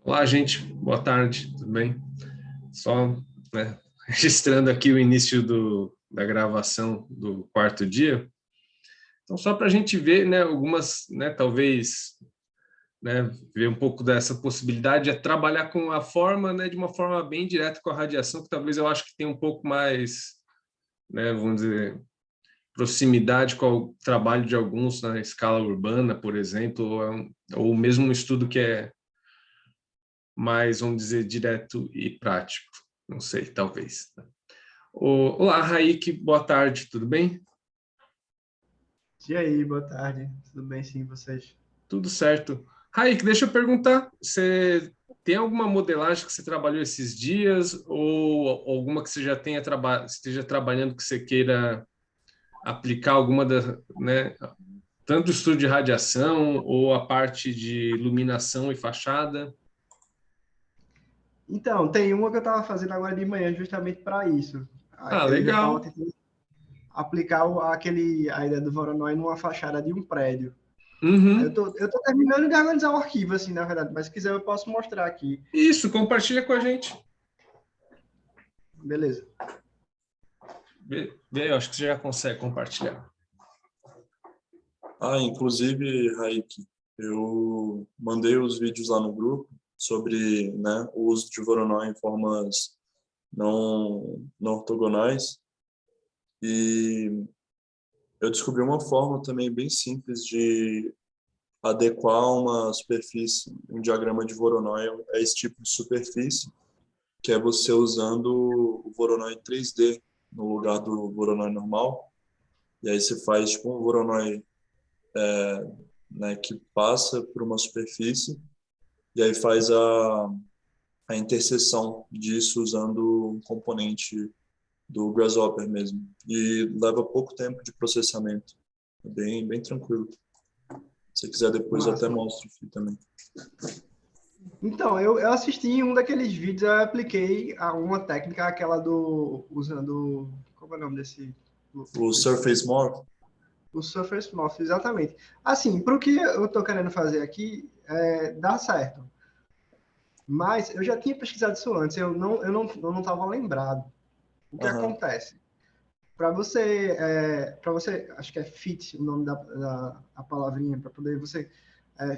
Olá, gente. Boa tarde, tudo bem? Só, né, registrando aqui o início da gravação do quarto dia. Então, só para a gente ver, né, algumas, né, talvez, né, ver um pouco dessa possibilidade é trabalhar com a forma, né, de uma forma bem direta com a radiação, que talvez eu acho que tem um pouco mais, né, vamos dizer, proximidade com o trabalho de alguns na escala urbana, por exemplo, ou mesmo um estudo que é mais, vamos dizer, direto e prático. Não sei, talvez. Olá, Raik, boa tarde, tudo bem? E aí, boa tarde. Tudo bem, sim, vocês? Tudo certo. Raik, deixa eu perguntar, você tem alguma modelagem que você trabalhou esses dias ou alguma que você já esteja trabalhando que você queira aplicar alguma da, né, tanto o estudo de radiação ou a parte de iluminação e fachada? Então, tem uma que eu estava fazendo agora de manhã justamente para isso. Ah, Eu já estava legal. tentando aplicar a ideia do Voronoi numa fachada de um prédio. Aí Uhum. eu tô terminando de organizar o arquivo, assim, na verdade, mas se quiser eu posso mostrar aqui. Isso, compartilha com a gente. Beleza. Vê, eu acho que você já consegue compartilhar. Inclusive, Raik, eu mandei os vídeos lá no grupo sobre, né, o uso de Voronoi em formas não ortogonais e eu descobri uma forma também bem simples de adequar uma superfície, um diagrama de Voronoi a esse tipo de superfície, que é você usando o Voronoi 3D no lugar do Voronoi normal. E aí você faz tipo um Voronoi, né, que passa por uma superfície e aí faz a interseção disso usando um componente do Grasshopper mesmo. E leva pouco tempo de processamento. É bem tranquilo. Se você quiser depois eu até Massa. mostro aqui também. Então, eu assisti um daqueles vídeos, eu apliquei uma técnica, aquela do... usando... Como é o nome O desse Surface Morph. o Surface Morph, exatamente. Assim, para o que eu estou querendo fazer aqui, dá certo. Mas eu já tinha pesquisado isso antes, eu não estava lembrado. O que Aham. acontece? Para você, acho que é fit o nome a palavrinha, para poder você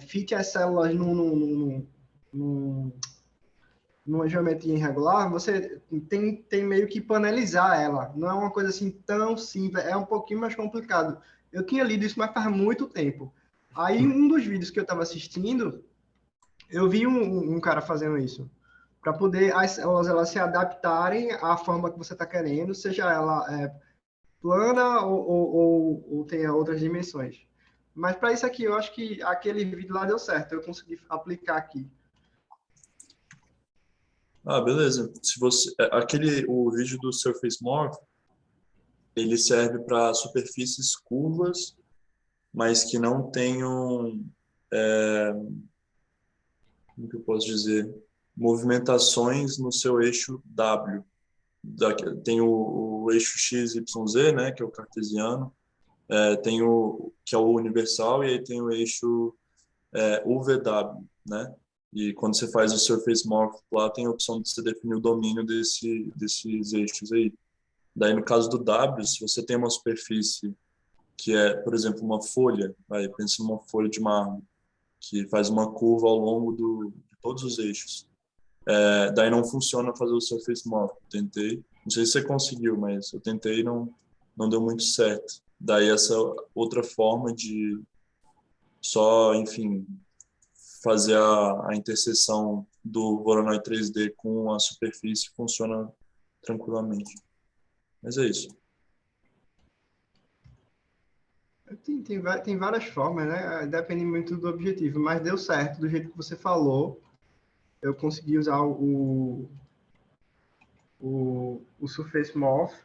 fit as células num, numa geometria irregular, você tem meio que panelizar ela. Não é uma coisa assim tão simples, é um pouquinho mais complicado. Eu tinha lido isso, mas faz muito tempo. Aí, um dos vídeos que eu estava assistindo, eu vi um cara fazendo isso. Para poder as células elas se adaptarem à forma que você está querendo, seja ela plana ou tenha outras dimensões. Mas para isso aqui, eu acho que aquele vídeo lá deu certo. Eu consegui aplicar aqui. Beleza. Se você o vídeo do Surface Morph, ele serve para superfícies curvas, mas que não tenham, como que eu posso dizer, movimentações no seu eixo W. Tem o eixo X, Y, Z, né, que é o cartesiano, tem o que é o universal e aí tem o eixo UVW, né? E quando você faz o Surface Morph lá, tem a opção de você definir o domínio desses eixos aí. Daí, no caso do W, se você tem uma superfície que é, por exemplo, uma folha, pensa numa folha de mármore, que faz uma curva ao longo de todos os eixos. Daí não funciona fazer o Surface Morph. Eu tentei, não sei se você conseguiu, mas eu tentei e não deu muito certo. Daí essa outra forma de só, enfim, fazer a interseção do Voronoi 3D com a superfície funciona tranquilamente. Mas é isso. Tem várias formas, né? Depende muito do objetivo, mas deu certo do jeito que você falou. Eu consegui usar o Surface Morph.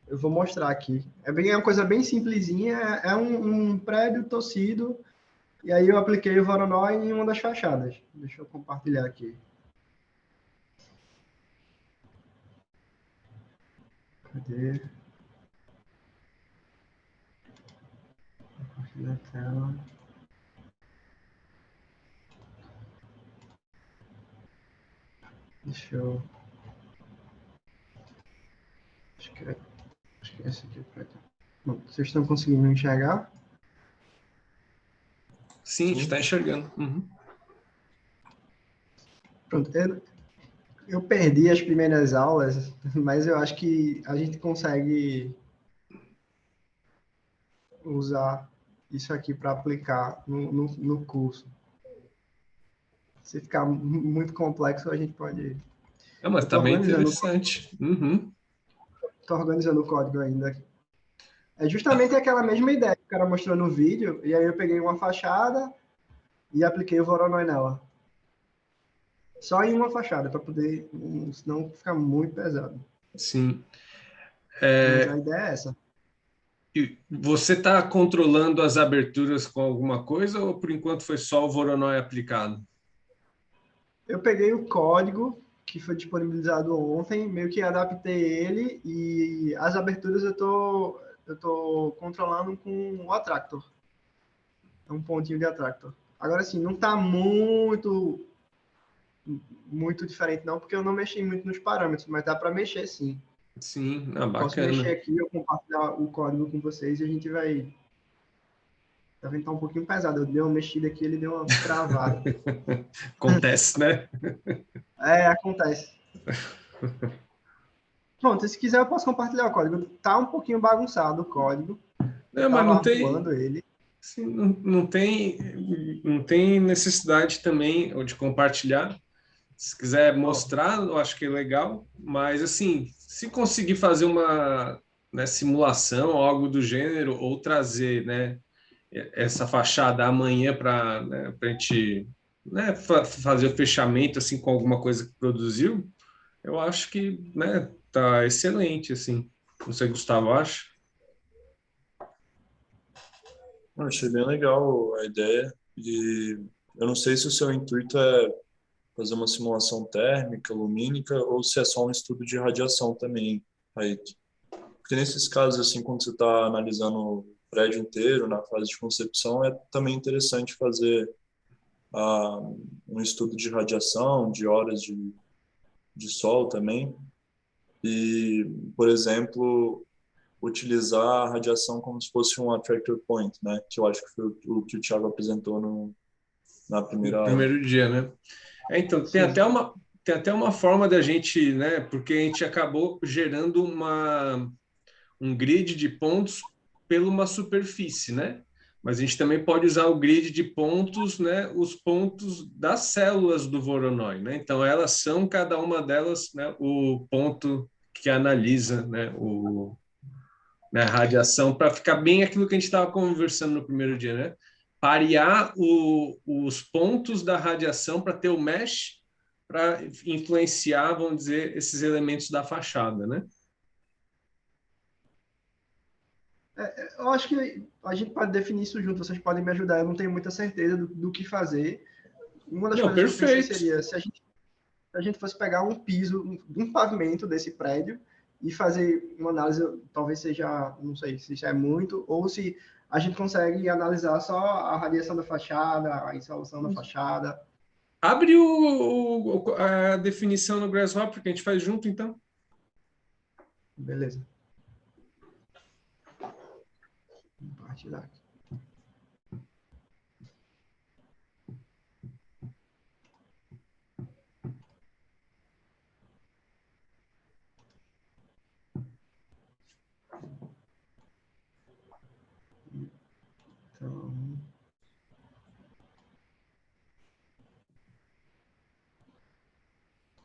Eu vou mostrar aqui. É uma coisa bem simplesinha. É um prédio torcido. E aí eu apliquei o Voronoi em uma das fachadas. Deixa eu compartilhar aqui. Cadê? Compartilhar a tela. Deixa eu... Acho que é esse aqui. Bom, vocês estão conseguindo enxergar? Sim, a gente está enxergando. Uhum. Pronto, eu perdi as primeiras aulas, mas eu acho que a gente consegue usar isso aqui para aplicar no curso. Se ficar muito complexo, a gente pode... Mas Eu estou está bem organizando, interessante. Uhum. o código ainda. É justamente aquela mesma ideia que o cara mostrou no vídeo, e aí eu peguei uma fachada e apliquei o Voronoi nela. Só em uma fachada, para poder, senão ficar muito pesado. Sim. Mas a ideia é essa. E você está controlando as aberturas com alguma coisa ou por enquanto foi só o Voronoi aplicado? Eu peguei o código que foi disponibilizado ontem, meio que adaptei ele e as aberturas eu tô controlando com o Attractor. É um pontinho de Attractor. Agora sim, não está muito diferente não, porque eu não mexi muito nos parâmetros, mas dá para mexer sim. Sim, Posso mexer bacana. aqui, eu compartilhar o código com vocês e a gente vai... Tá vendo que tá um pouquinho pesado. Eu dei uma mexida aqui, ele deu uma travada. Acontece, né? Acontece. Pronto, se quiser eu posso compartilhar o código. Tá um pouquinho bagunçado o código. Eu Não, mas tava não tem, arrumando ele. sim, não tem necessidade também de compartilhar. Se quiser Ó, mostrar, eu acho que é legal. Mas, assim, se conseguir fazer uma, né, simulação ou algo do gênero, ou trazer, né, essa fachada amanhã para, né, a gente, né, fazer o fechamento assim com alguma coisa que produziu, eu acho que, né, tá excelente assim. Não sei, Gustavo, acha? Eu achei bem legal a ideia e eu não sei se o seu intuito é fazer uma simulação térmica, lumínica, ou se é só um estudo de radiação também, aí. Porque nesses casos, assim, quando você está analisando o prédio inteiro, na fase de concepção, é também interessante fazer um estudo de radiação, de horas de sol também. E, por exemplo, utilizar a radiação como se fosse um attractor point, né? Que eu acho que foi o que o Thiago apresentou na No primeira aula. primeiro dia, né? Então, sim. tem até uma forma da gente, né? Porque a gente acabou gerando um grid de pontos pela uma superfície, né? Mas a gente também pode usar o grid de pontos, né? Os pontos das células do Voronoi, né? Então, elas são, cada uma delas, né? O ponto que analisa, né? Né, a radiação, para ficar bem aquilo que a gente estava conversando no primeiro dia, né? Parear os pontos da radiação para ter o mesh para influenciar, vamos dizer, esses elementos da fachada, né? Eu acho que a gente pode definir isso junto. Vocês podem me ajudar. Eu não tenho muita certeza do que fazer. Uma das Não, coisas que eu pensei perfeito. seria se a gente fosse pegar um piso, um pavimento desse prédio e fazer uma análise, talvez seja, não sei se isso é muito, ou se a gente consegue analisar só a radiação da fachada, a insolação da fachada. Abre a definição no Grasshopper que a gente faz junto, então. Beleza. Compartilhar aqui. Então,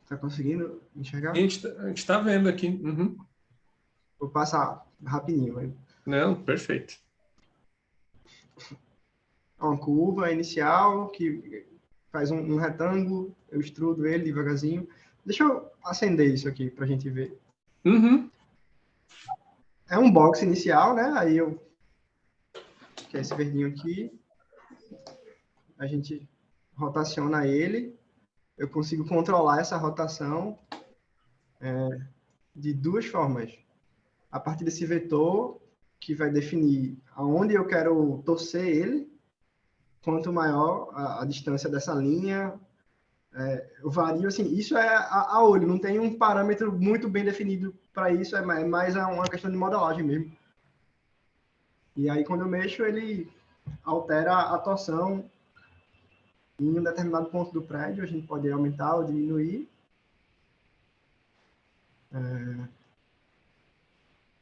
tá conseguindo enxergar? A gente tá vendo aqui. Uhum. Vou passar rapidinho. Vai. Não, perfeito. Uma curva inicial que faz um retângulo, eu extrudo ele devagarzinho. Deixa eu acender isso aqui para a gente ver. Uhum. É um box inicial, né? Aí eu, que é esse verdinho aqui, a gente rotaciona ele. Eu consigo controlar essa rotação de duas formas. A partir desse vetor, que vai definir aonde eu quero torcer ele, quanto maior a distância dessa linha, Eu vario, assim, isso é a olho, não tem um parâmetro muito bem definido para isso, é mais uma questão de modelagem mesmo. E aí, quando eu mexo, ele altera a torção em um determinado ponto do prédio, a gente pode aumentar ou diminuir.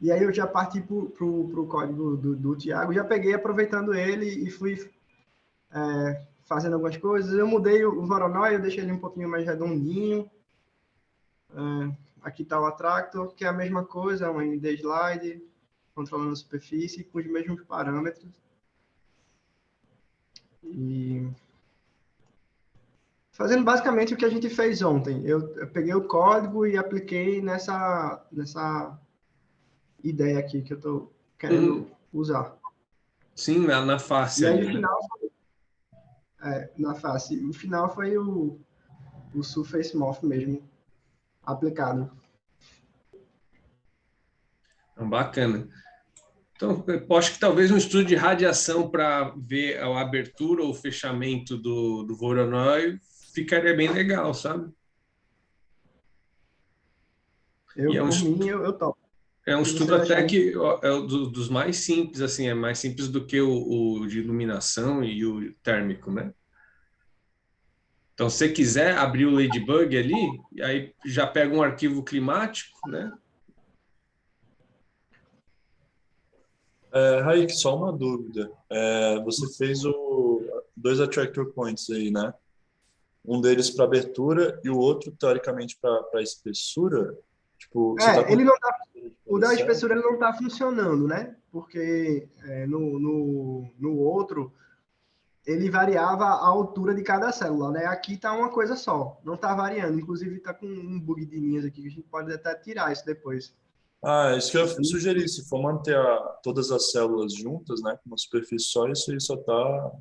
E aí eu já parti para o código do Thiago, já peguei aproveitando ele e fui fazendo algumas coisas. Eu mudei o Voronoi, eu deixei ele um pouquinho mais redondinho. Aqui está o Attractor, que é a mesma coisa, um MD Slide, controlando a superfície, com os mesmos parâmetros. E fazendo basicamente o que a gente fez ontem. Eu peguei o código e apliquei nessa ideia aqui que eu estou querendo usar. Sim, na face E aí, ali, no né? final, na face, o final foi o Surface Morph mesmo, aplicado. Bacana. Então, eu acho que talvez um estudo de radiação para ver a abertura ou fechamento do Voronoi ficaria bem legal, sabe? E é um, Por mim, eu topo. é um Se estudo vocês até acharem. que é dos mais simples, assim, é mais simples do que o de iluminação e o térmico, né? Então, se você quiser abrir o Ladybug ali, e aí já pega um arquivo climático, né? Raik, só uma dúvida. Você fez dois attractor points aí, né? Um deles para abertura e o outro, teoricamente, para espessura. Tipo, você está com Ele não tá, o da certo? espessura ele não está funcionando, né? Porque no outro ele variava a altura de cada célula, né? Aqui está uma coisa só, não está variando. Inclusive está com um bug de linhas aqui que a gente pode até tirar isso depois. Isso que eu sugeri. Se for manter todas as células juntas, né, com uma superfície só, isso aí só está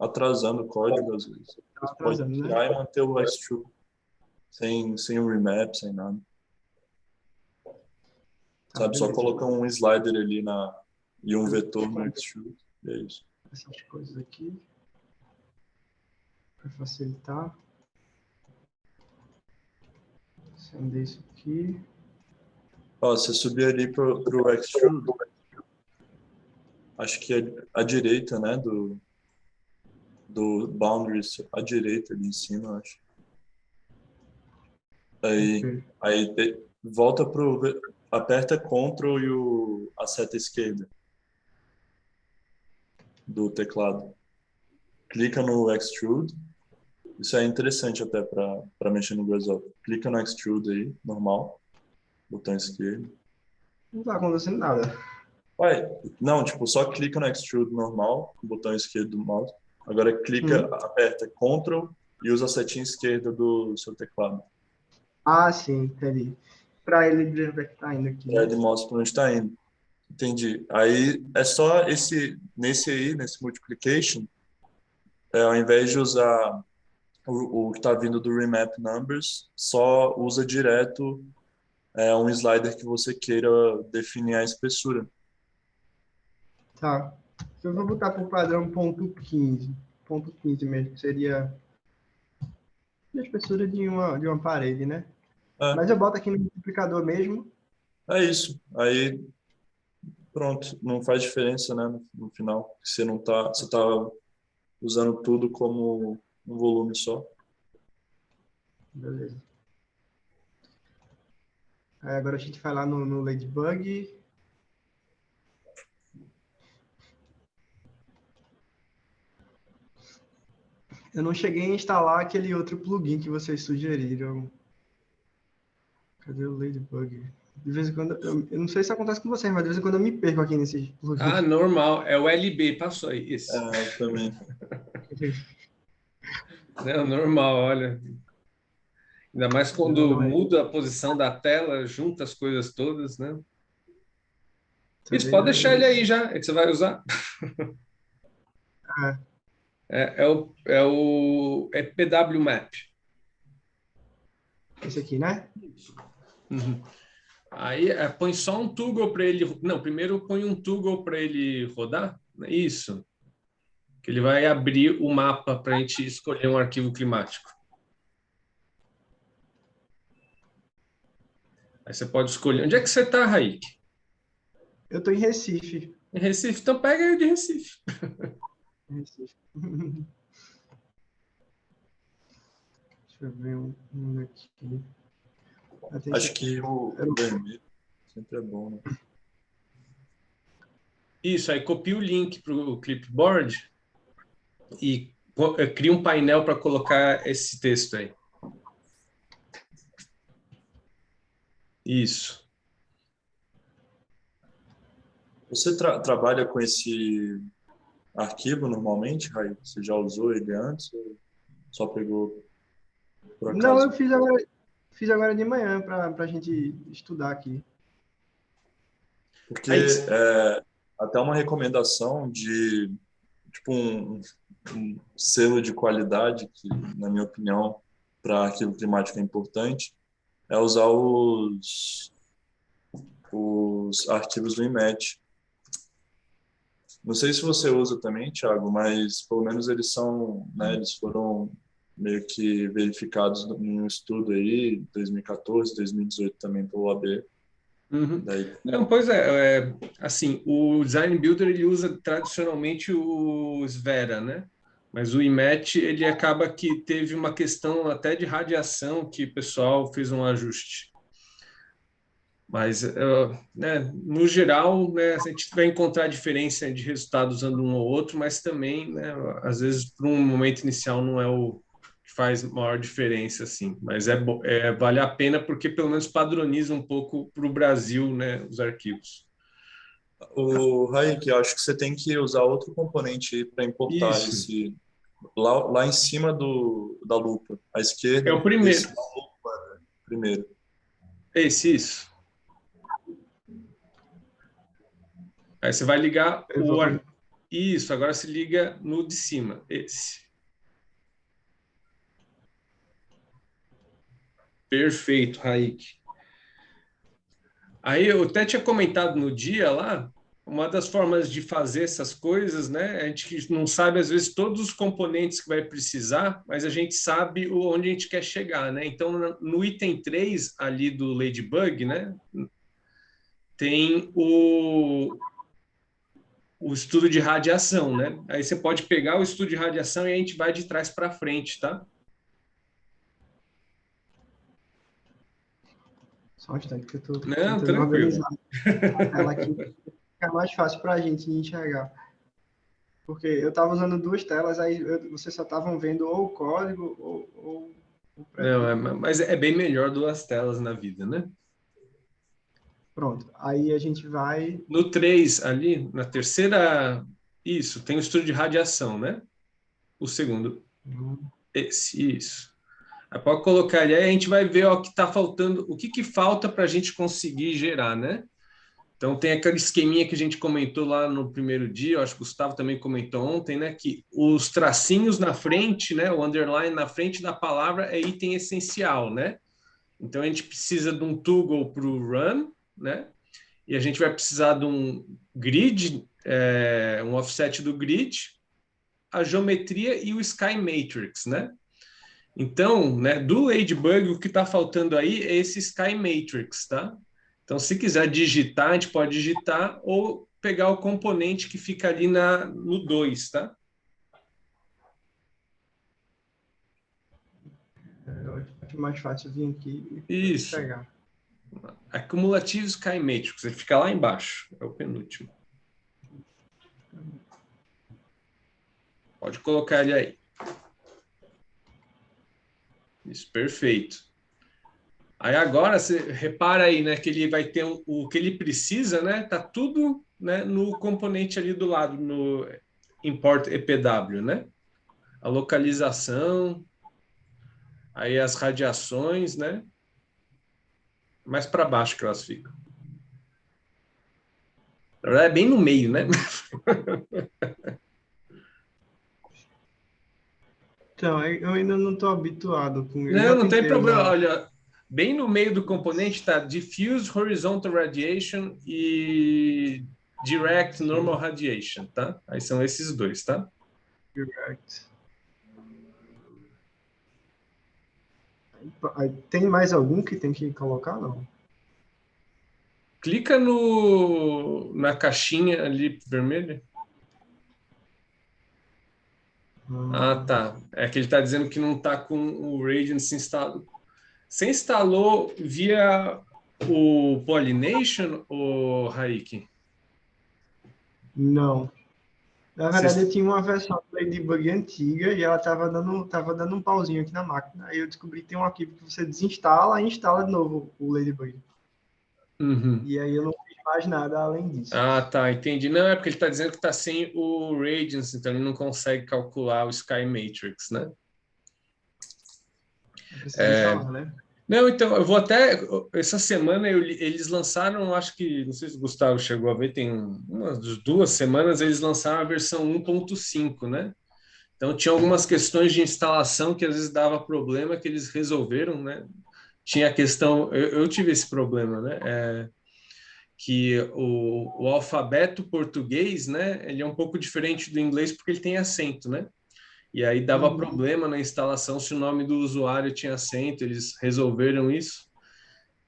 atrasando o código às vezes. Está Você pode atrasando, né? tirar e manter o extrude sem o remap, sem nada. Tá, Sabe, só beleza. colocar um slider ali e um vetor no extrude. E é isso. Essas coisas aqui para facilitar. Acender isso aqui. Você subir ali pro extrude, acho que é à direita, né, do boundaries, à direita ali em cima, acho. Ok. Aí volta aperta Ctrl e a seta esquerda do teclado. Clica no extrude. Isso é interessante até para mexer no Grasshopper. Clica no extrude aí, normal, botão esquerdo. Não está acontecendo nada. Não, tipo, só clica no extrude normal, com o botão esquerdo do mouse. Agora clica, aperta Ctrl e usa a setinha esquerda do seu teclado. Ah, sim, entendi. Para ele ver onde é que tá indo aqui, E aí né? ele mostra para onde está indo. Entendi. Aí é só nesse multiplication, ao invés de usar o que está vindo do remap numbers, só usa direto um slider que você queira definir a espessura. Tá. Eu vou botar para o padrão ponto 15. Ponto 15 mesmo, que seria a espessura de uma parede, né? Mas É, eu boto aqui no multiplicador mesmo. é isso. Aí pronto, não faz diferença, né, no final. Você tá usando tudo como um volume só. Beleza. Aí agora a gente vai lá no Ladybug. Eu não cheguei a instalar aquele outro plugin que vocês sugeriram. Cadê o Ladybug? De vez em quando, eu não sei se acontece com vocês, mas de vez em quando eu me perco aqui nesses Ah, plugins. normal, é o LB, passou aí, esse. Também. Não, normal, olha. Ainda mais quando Não, muda a posição da tela, junta as coisas todas, né? Isso, também pode não. deixar ele aí já, é que você vai usar. Ah, É PW Map. esse aqui, né? Uhum. Aí põe só um toggle para ele. Não, primeiro põe um toggle para ele rodar. Isso. Que ele vai abrir o mapa para a gente escolher um arquivo climático. Aí você pode escolher. Onde é que você está, Raik? Eu estou em Recife. Em Recife? Então pega aí de Recife. Recife. Deixa eu ver um aqui. Acho que o vermelho sempre é bom, né? Isso, aí copia o link para o clipboard e cria um painel para colocar esse texto aí. Isso. Você trabalha com esse arquivo normalmente, Raí? Você já usou ele antes ou só pegou por Não, acaso? eu fiz agora de manhã para a gente estudar aqui. Porque Aí, até uma recomendação de tipo um selo de qualidade que, na minha opinião, para arquivo climático é importante, é usar os arquivos do IMET. Não sei se você usa também, Thiago, mas pelo menos eles são, né, eles foram meio que verificados em um estudo aí, 2014, 2018 também pelo AB. uhum. Daí, Não, pois assim, o Design Builder ele usa tradicionalmente o Svera, né? Mas o IMET ele acaba que teve uma questão até de radiação que o pessoal fez um ajuste. Mas, né, no geral, né, a gente vai encontrar diferença de resultado usando um ou outro, mas também, né, às vezes, para um momento inicial, não é o que faz maior diferença, assim. Mas vale a pena porque, pelo menos, padroniza um pouco para o Brasil, né, os arquivos. o Raik, eu acho que você tem que usar outro componente para importar Isso, esse lá em cima da lupa, à é o esquerda, primeiro. esse da lupa, né, primeiro. Isso. Aí você vai ligar Isso, agora se liga no de cima, esse. Perfeito, Raik. Aí eu até tinha comentado no dia lá, uma das formas de fazer essas coisas, né? A gente não sabe, às vezes, todos os componentes que vai precisar, mas a gente sabe onde a gente quer chegar, né? Então, no item 3 ali do Ladybug, né? Tem o estudo de radiação, né? Aí você pode pegar o estudo de radiação e a gente vai de trás para frente, tá? Só um instante que eu estou Não, tentando tranquilo. organizar a tela aqui. Fica mais fácil para a gente enxergar. Porque eu estava usando duas telas, aí vocês só estavam vendo ou o código ou o Não, pré-fill. mas é bem melhor duas telas na vida, né? Pronto. Aí a gente vai. No 3 ali, na terceira, isso, tem o estudo de radiação, né? O segundo, isso. Aí pode colocar ali, aí a gente vai ver ó, o que está faltando, o que, que falta para a gente conseguir gerar, né? Então tem aquele esqueminha que a gente comentou lá no primeiro dia, eu acho que o Gustavo também comentou ontem, né? Que os tracinhos na frente, né? O underline na frente da palavra é item essencial, né? Então a gente precisa de um toggle para o run, né? E a gente vai precisar de um grid, um offset do grid, a geometria e o sky matrix, né? Então, né, do Ladybug, o que está faltando aí é esse sky matrix, tá? Então, se quiser digitar, a gente pode digitar ou pegar o componente que fica ali no 2, tá? Eu acho mais fácil vir aqui e Isso. pegar. Acumulativo Sky Matrix, ele fica lá embaixo, é o penúltimo. Pode colocar ele aí. Isso, perfeito. Aí agora você repara aí, né, que ele vai ter o que ele precisa, né? Tá tudo, né, no componente ali do lado, no import EPW, né? A localização, aí as radiações, né? Mais para baixo que elas ficam. Na verdade, é bem no meio, né? Então, eu ainda não estou habituado com. Eu já Não, não tem tentei problema. usar. Olha, bem no meio do componente está Diffuse Horizontal Radiation e Direct Normal Radiation, tá? Aí são esses dois, tá? Direct. Aí, tem mais algum que tem que colocar, não? clica na caixinha ali vermelha. Ah, tá. É que ele está dizendo que não está com o Radiance instalado. Você instalou via o Pollination, ou Raik? Não. Na verdade, Você... eu tinha uma versão do Ladybug antiga e ela tava dando um pauzinho aqui na máquina. Aí eu descobri que tem um arquivo que você desinstala e instala de novo o Ladybug. Uhum. E aí eu não fiz mais nada além disso. Ah, tá, entendi. Não, é porque ele está dizendo que está sem o Radiance, então ele não consegue calcular o Sky Matrix, né? Eu preciso instalar, né? Não, então, eu vou até. Essa semana eles lançaram, acho que, não sei se o Gustavo chegou a ver, tem umas 2 semanas, eles lançaram a versão 1.5, né? Então, tinha algumas questões de instalação que às vezes dava problema, que eles resolveram, né? Tinha a questão, eu tive esse problema, né? Que o alfabeto português, né? Ele é um pouco diferente do inglês porque ele tem acento, né? E aí dava Uhum. problema na instalação se o nome do usuário tinha acento, eles resolveram isso.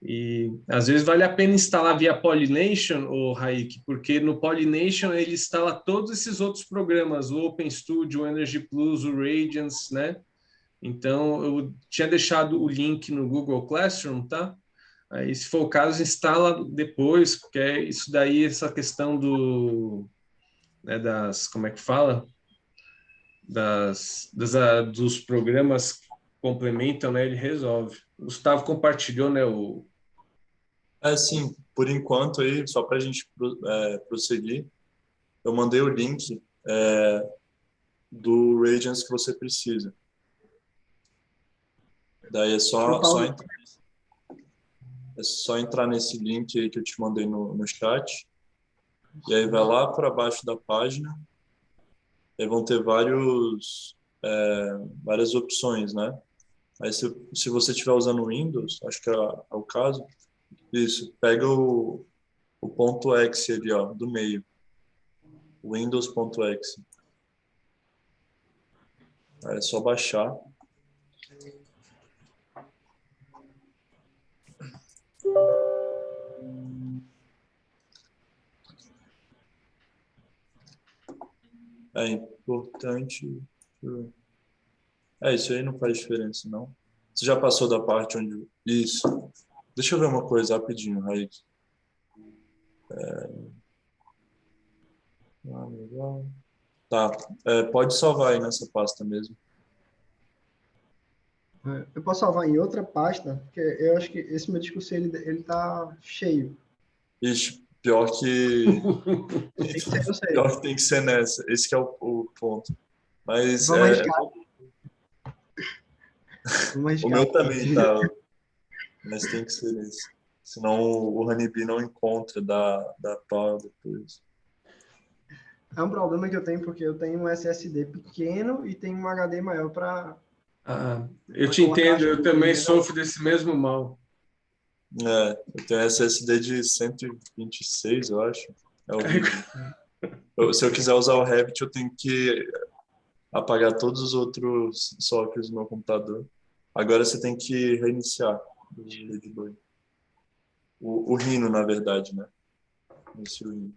E às vezes vale a pena instalar via Pollination, ou Raik, porque no Pollination ele instala todos esses outros programas, o OpenStudio, o Energy Plus, o Radiance, né? Então eu tinha deixado o link no Google Classroom, tá? Aí, se for o caso, instala depois, porque isso daí, essa questão né, como é que fala? Dos programas que complementam, né? Ele resolve. O Gustavo compartilhou, né? Sim, por enquanto aí, só para a gente prosseguir, eu mandei o link do Radiance que você precisa. Daí Eu falo, é só entrar nesse link aí que eu te mandei no chat, e aí vai lá para baixo da página, e vão ter várias opções, né? Aí se você estiver usando o Windows, acho que é o caso, isso, pega o ponto .exe ali, ó, do meio, Windows.exe. Aí é só baixar. É importante. Isso aí não faz diferença, não. Você já passou da parte onde. Isso. Deixa eu ver uma coisa rapidinho, Raik. Legal. Tá. Pode salvar aí nessa pasta mesmo. eu posso salvar em outra pasta, porque eu acho que esse meu discurso ele tá cheio. Ixi, pior que. Tem que ser, eu sei. Pior que tem que ser nessa. Esse que é o ponto. Mas Vamos arriscar, vamos o arriscar meu aqui. também tá. Mas tem que ser nesse. Senão o Honeybee não encontra da pau depois. É um problema que eu tenho porque eu tenho um SSD pequeno e tenho um HD maior para Eu te colocar entendo, as eu coisas, também entendeu? sofro desse mesmo mal. Eu tenho SSD de 126, eu acho. É horrível. Se eu quiser usar o Revit, eu tenho que apagar todos os outros softwares do meu computador. Agora você tem que reiniciar o Ladybug. O Rhino, na verdade, né? Esse Rhino.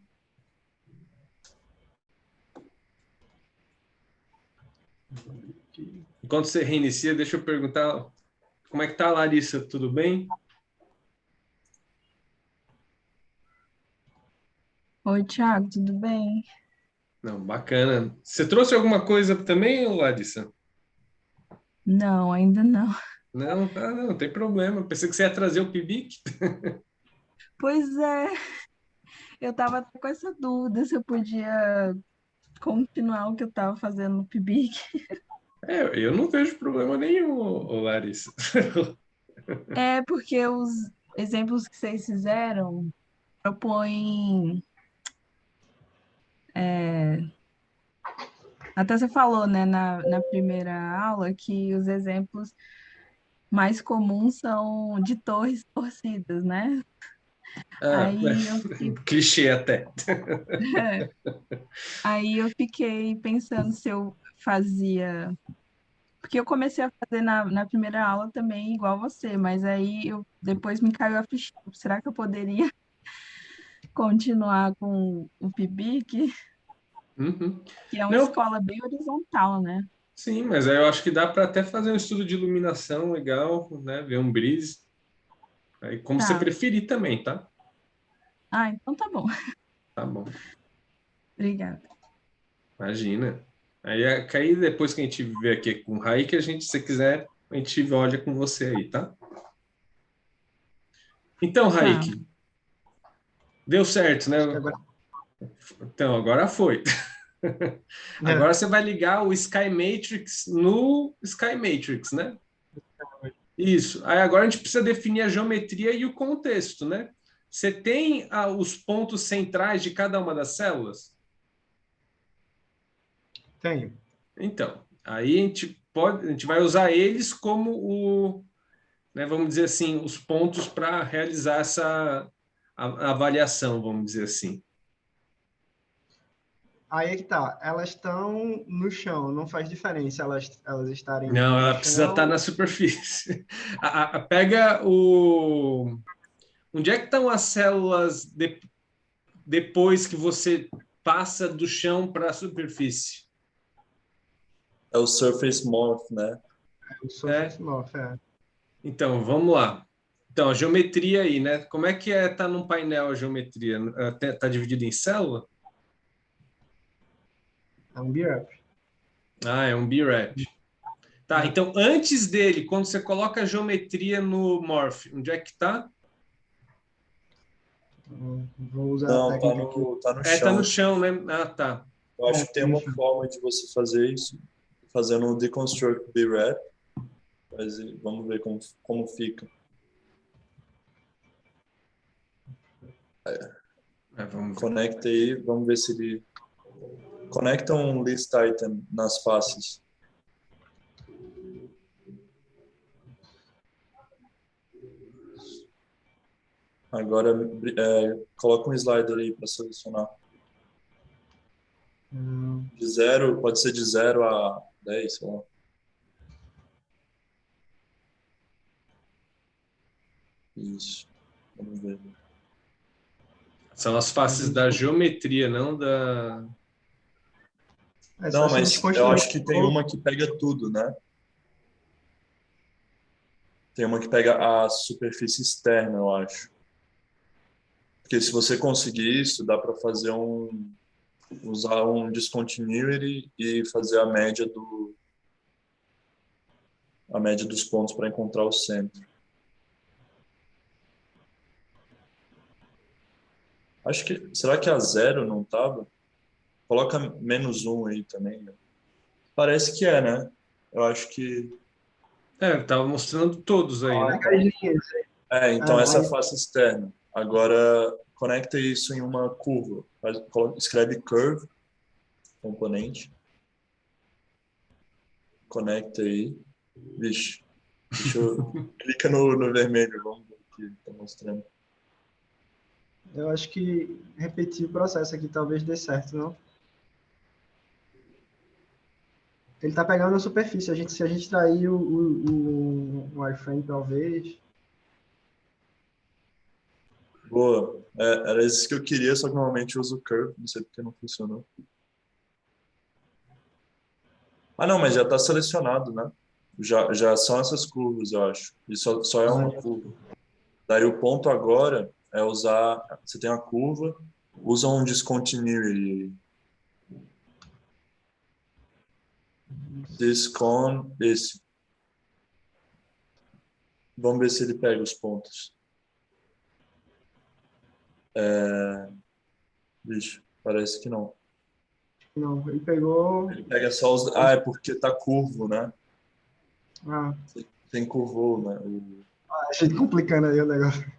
Enquanto você reinicia, deixa eu perguntar como é que tá, Larissa? Tudo bem? Oi, Thiago, tudo bem? Não, bacana. Você trouxe alguma coisa também, Larissa? Não, ainda não. Não, tá, não tem problema. Pensei que você ia trazer o Pibic. Pois é, eu tava até com essa dúvida se eu podia continuar o que eu tava fazendo no PIBIC. Eu não vejo problema nenhum, Larissa. É porque os exemplos que vocês fizeram propõem. Até você falou, né, na primeira aula, que os exemplos mais comuns são de torres torcidas, né? Ah, Aí eu fiquei, clichê até. aí eu fiquei pensando se eu fazia. Porque eu comecei a fazer na primeira aula também, igual você, mas aí eu depois me caiu a ficha. Será que eu poderia continuar com o PIBIC, Uhum. que é uma Não, escola bem horizontal, né? sim, mas aí eu acho que dá para até fazer um estudo de iluminação legal, né? Ver um brise. Aí, como você Tá. preferir também, tá? Ah, então tá bom. Tá bom. Obrigada. Imagina. Aí depois que a gente vê aqui com o Raik, a gente, se quiser, a gente olha com você aí, tá? Então, Tá. Raik, deu certo, né? Acho que agora. Então, agora foi. Agora você vai ligar o Sky Matrix no Sky Matrix, né? Isso. Aí agora a gente precisa definir a geometria e o contexto, né? Você tem os pontos centrais de cada uma das células? Tenho. Então, aí a gente vai usar eles como né, vamos dizer assim, os pontos para realizar essa avaliação, vamos dizer assim. Aí é que tá. Elas estão no chão, não faz diferença elas estarem Não, no ela precisa estar chão. na superfície. Pega o. Onde é que estão as células depois que você passa do chão para a superfície? É o Surface Morph, né? O É. surface morph, é. Então, vamos lá. Então, a geometria aí, né? Como é que tá num painel a geometria? Tá dividido em célula? É um B-Rep. Ah, é um B-Rep. Tá, então antes dele, quando você coloca a geometria no Morph, onde é que tá? Vou usar a Não, técnica aqui. tá no Tá no chão. chão, né? Ah, tá. Eu acho É, que tem no uma chão. forma de você fazer isso, fazendo um Deconstruct B-Rep, mas vamos ver como fica. Vamos ver. Conecta aí, vamos ver se ele... Conecta um list item nas faces. Agora, coloca um slider aí para selecionar. De 0, pode ser de 0 a 10, sei lá. Isso. Vamos ver. São as faces da geometria, não da. É só Não, se mas eu desconstruir acho que tem uma que pega tudo, né? Tem uma que pega a superfície externa, eu acho. Porque se você conseguir isso, dá para fazer usar um discontinuity e fazer a média dos pontos para encontrar o centro. Acho que, será que a 0 não tava? Coloca -1 aí também, né? Parece que é, né? Eu acho que... Tava mostrando todos aí, né? as linhas. Então essa é a Aí, face externa. Agora, conecta isso em uma curva. Escreve curve, componente. Conecta aí. Vixe, clica no vermelho, vamos ver o que está mostrando. eu acho que repetir o processo aqui talvez dê certo, não? Ele tá pegando a superfície. Se a gente extrair o wireframe, talvez. Boa. Era isso que eu queria, só que normalmente eu uso curve, não sei porque não funcionou. Ah, não, mas já está selecionado, né? Já são essas curvas, eu acho. E só é uma curva. Daí o ponto agora é usar... Você tem a curva, usa um discontinuity. Esse. Vamos ver se ele pega os pontos. Vixe, parece que não. Não, ele pegou. Ele pega só os... Ah, é porque tá curvo, né? Ah, Tem curvou, né? a gente complicando aí o negócio.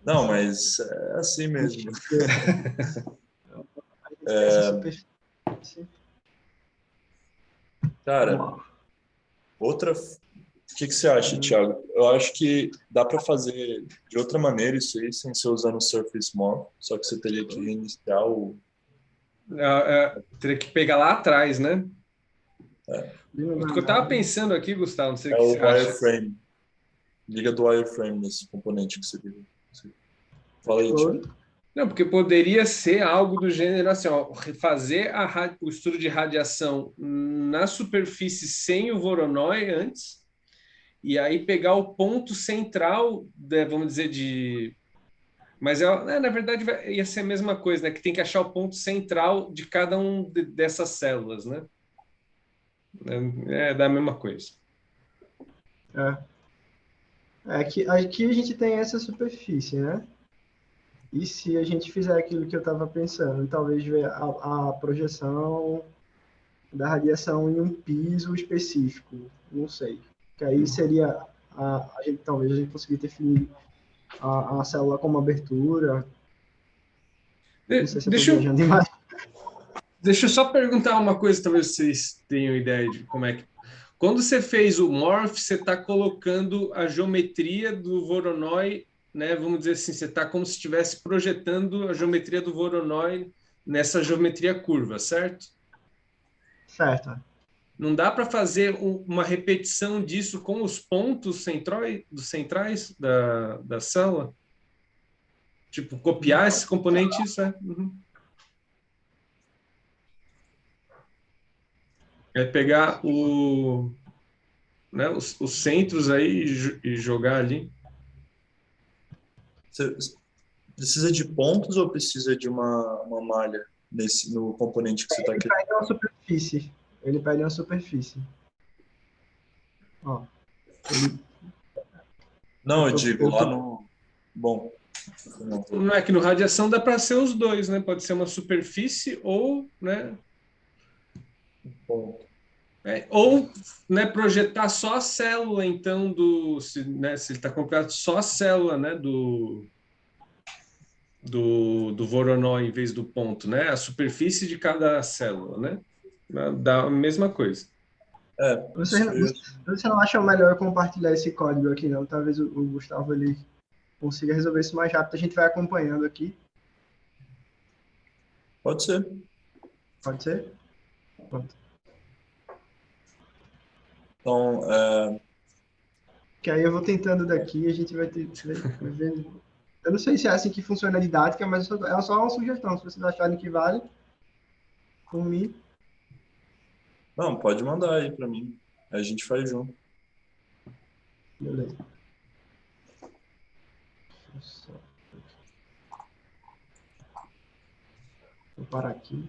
Não, mas é assim mesmo. Essa superfície. Cara, outra... O que você acha, Thiago? Eu acho que dá para fazer de outra maneira isso aí, sem ser usando o Surface Morph, só que você teria que reiniciar o... Teria que pegar lá atrás, né? O que eu tava É pensando aqui, Gustavo, não sei o É que o você acha. wireframe. Liga do wireframe nesse componente que você viu. Fala aí, Thiago. Não, porque poderia ser algo do gênero assim, ó, fazer o estudo de radiação na superfície sem o Voronoi antes, e aí pegar o ponto central, vamos dizer, de. Mas na verdade ia ser a mesma coisa, né? Que tem que achar o ponto central de cada dessas células, né? É da mesma coisa. É que aqui a gente tem essa superfície, né? E se a gente fizer aquilo que eu estava pensando, talvez ver a projeção da radiação em um piso específico, não sei. Que aí seria a gente talvez a gente conseguir definir a célula como abertura. Não sei se eu estou Deixa eu, viajando demais. deixa eu só perguntar uma coisa, talvez vocês tenham ideia de como é que. Quando você fez o morph, você está colocando a geometria do Voronoi, né? Vamos dizer assim, você está como se estivesse projetando a geometria do Voronoi nessa geometria curva, certo? Certo. Não dá para fazer uma repetição disso com os pontos centrais da célula? Tipo, copiar esse componente, isso é. Uhum. É pegar né, os centros aí e jogar ali. Você precisa de pontos ou precisa de uma malha no componente que você está Ele querendo? pede uma superfície. Ele pede uma superfície. Ó, ele, Não, eu digo eu lá tô, no. Bom, não. Não é que no radiação dá para ser os dois, né? Pode ser uma superfície ou, né? Bom. Ou, né, projetar só a célula, então, se ele está completo só a célula, né, do Voronoi em vez do ponto, né? A superfície de cada célula, né? Dá a mesma coisa. você, você não acha melhor compartilhar esse código aqui, não? Talvez o Gustavo ele consiga resolver isso mais rápido. A gente vai acompanhando aqui. Pode ser. Pode ser? Pronto. Então, Que aí eu vou tentando daqui, a gente vai vendo. Eu não sei se é assim que funciona a didática, mas é só uma sugestão. Se vocês acharem que vale, por mim, não, pode mandar aí para mim. A gente faz junto. beleza. Deixa eu só- Vou parar aqui.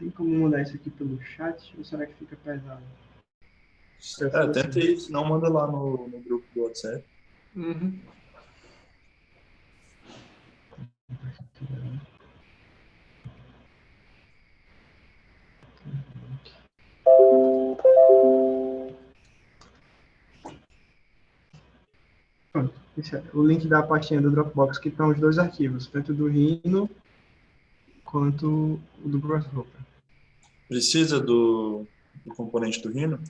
Tem como mudar isso aqui pelo chat? Ou será que fica pesado? Eu faço Tenta assim. aí, senão manda lá no grupo do WhatsApp. Uhum. Pronto. Esse é o link da pastinha do Dropbox, que estão os dois arquivos, tanto do Rhino quanto o do Grasshopper. Precisa do componente do Rhino?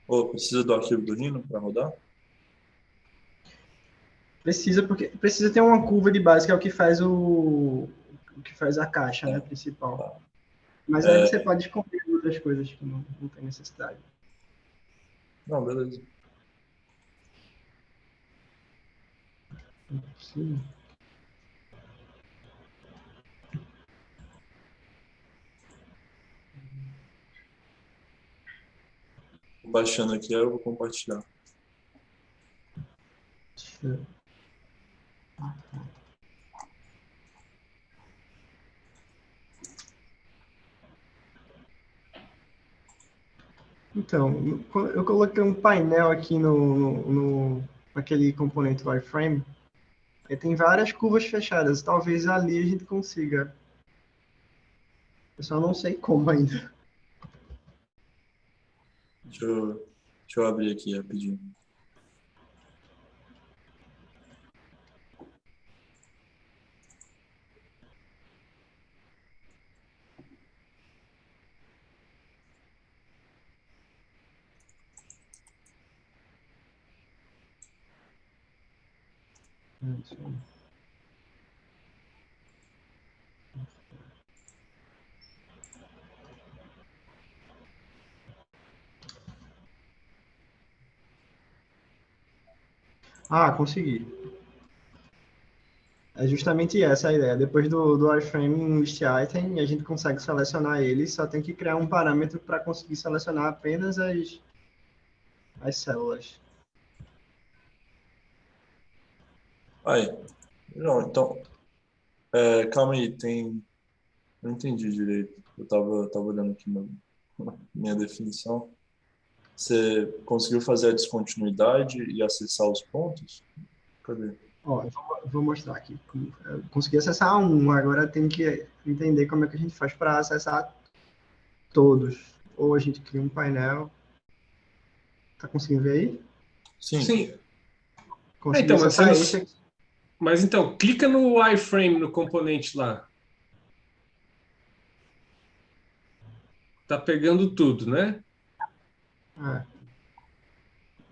Ou precisa do arquivo do Rhino para rodar? Precisa, porque precisa ter uma curva de base, que é o que faz o que faz a caixa, né, principal. Mas aí você pode esconder outras coisas que não tem necessidade. Não, beleza. Sim. Tô baixando aqui, aí eu vou compartilhar. Então, eu coloquei um painel aqui naquele componente wireframe. E tem várias curvas fechadas. Talvez ali a gente consiga. Eu só não sei como ainda. Deixa eu Deixa eu abrir aqui rapidinho. Isso aí. Ah, consegui. É justamente essa a ideia. Depois do iframe list item, a gente consegue selecionar ele, só tem que criar um parâmetro para conseguir selecionar apenas as células. Aí. Não, então, calma aí, não entendi direito. Eu tava olhando aqui na minha definição. Você conseguiu fazer a descontinuidade e acessar os pontos? Cadê? Ó, eu vou mostrar aqui. Eu consegui acessar um, agora tem que entender como é que a gente faz para acessar todos. Ou a gente cria um painel. Tá conseguindo ver aí? Sim. Sim. Consegui Então, mas, acessar esse aqui. mas então, clica no iframe, no componente lá. Tá pegando tudo, né? É.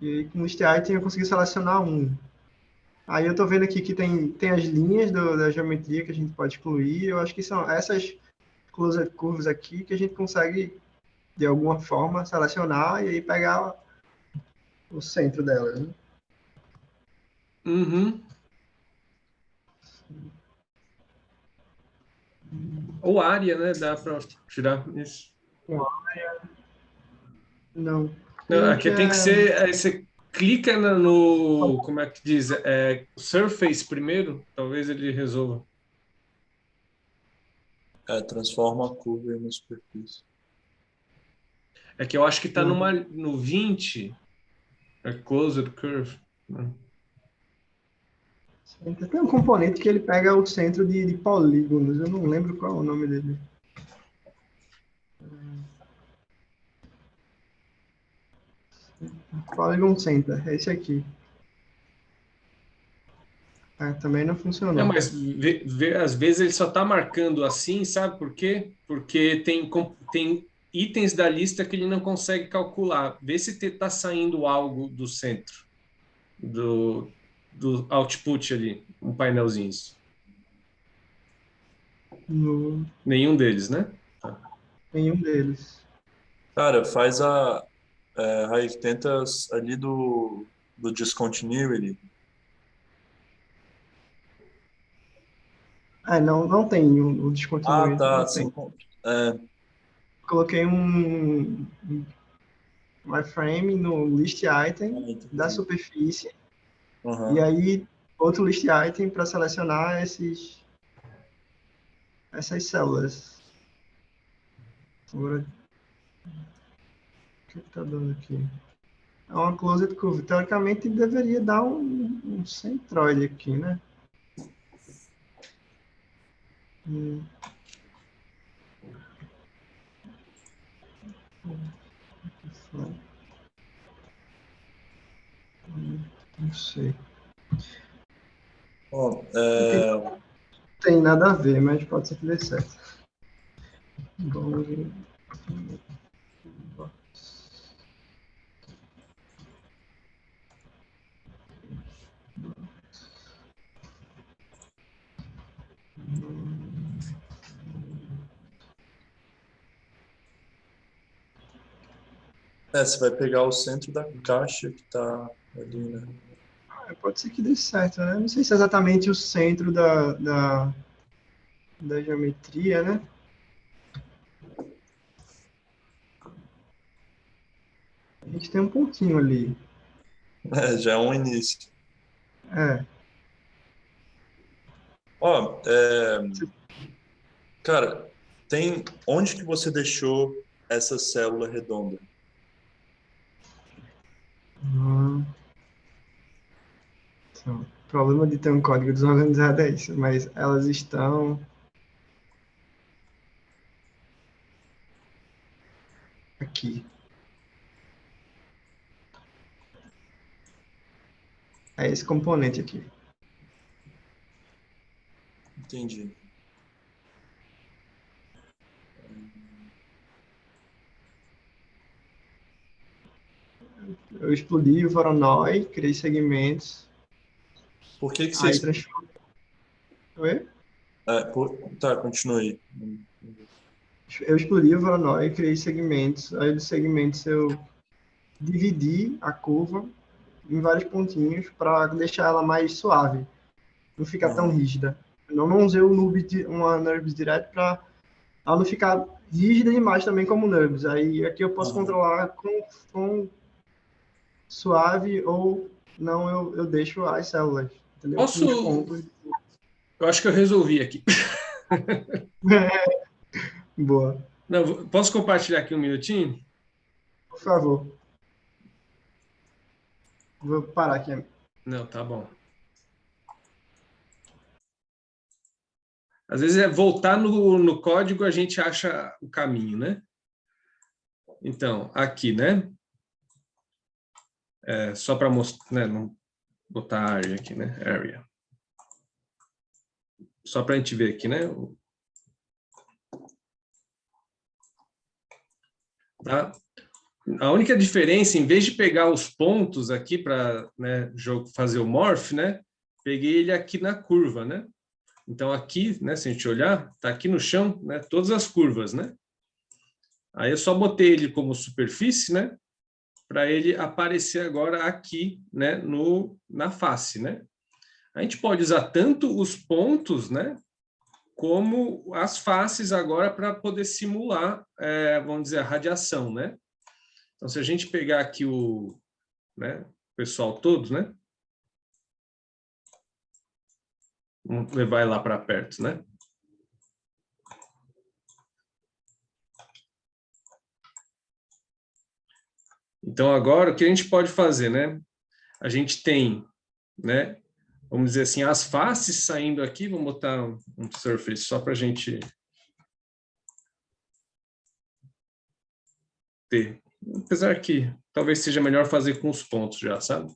E aí, com o list item eu consegui selecionar um. Aí eu tô vendo aqui que tem as linhas da geometria que a gente pode excluir. Eu acho que são essas closed curves aqui que a gente consegue, de alguma forma, selecionar e aí pegar o centro delas, né? Uhum. Ou área, né? Dá para tirar isso. Não. Tem Não, um aqui que tem que é. ser. Aí você clica no. Como é que diz? Surface primeiro, talvez ele resolva. Transforma a curva em uma superfície. É que eu acho que está Não. no 20, Closed Curve, né? Tem um componente que ele pega o centro de polígonos. Eu não lembro qual é o nome dele. Polygon Center, é esse aqui. Também não É, funcionou. mas às vezes ele só está marcando assim, sabe por quê? Porque tem itens da lista que ele não consegue calcular. Vê se está saindo algo do centro, do, do output ali, um painelzinho. No, Nenhum deles, né? Tá. Nenhum deles. Cara, faz Raí, tenta ali do discontinuity. Não tem o Ah, Discontinuity, não tá. tem. É, Coloquei um iframe no list item da entendi. superfície e Aham. aí outro list item para selecionar essas células. Agora, o que está dando aqui? É uma closed curve. Teoricamente, deveria dar um centroide aqui, né? Hum, não sei. Ó, Não tem nada a ver, mas pode ser que dê certo. Vamos ver. você vai pegar o centro da caixa que tá ali, né? Pode ser que dê certo, né? Não sei se é exatamente o centro da geometria, né? A gente tem um pontinho ali. Já é um início. É, Ó, cara, onde que você deixou essa célula redonda? Hum, então, o problema de ter um código desorganizado é isso, mas elas estão aqui. É esse componente aqui. Entendi. Eu explodi o Voronoi, criei segmentos, Por que você... aí transformei. Oi? Tá, continue. Eu explodi o Voronoi, criei segmentos, aí dos segmentos eu dividi a curva em vários pontinhos para deixar ela mais suave, não ficar tão Aham. rígida. Eu não usei o uma NURBS direto para ela não ficar rígida demais também como NURBS. Aí aqui eu posso Aham. controlar com suave ou não, eu deixo as células, entendeu? Nos Posso... pontos. Eu acho que eu resolvi aqui. Boa. Não, posso compartilhar aqui um minutinho? Por favor. Vou parar aqui. Não, tá bom. Às vezes é voltar no código, a gente acha o caminho, né? Então, aqui, né? Só para mostrar, né? Não botar área aqui, né? Area. Só para a gente ver aqui, né? Tá? A única diferença, em vez de pegar os pontos aqui para, né, fazer o morph, né? Peguei ele aqui na curva, né? Então aqui, né? Se a gente olhar, tá aqui no chão, né? Todas as curvas, né? Aí eu só botei ele como superfície, né? Para ele aparecer agora aqui, né? Na face, né? A gente pode usar tanto os pontos, né? Como as faces agora para poder simular, vamos dizer, a radiação, né? Então, se a gente pegar aqui né, o pessoal todo, né? Vamos levar ele lá para perto, né? Então, agora, o que a gente pode fazer, né? A gente tem, né? Vamos dizer assim, as faces saindo aqui, vamos botar um surface só para a gente ter. Apesar que talvez seja melhor fazer com os pontos já, sabe?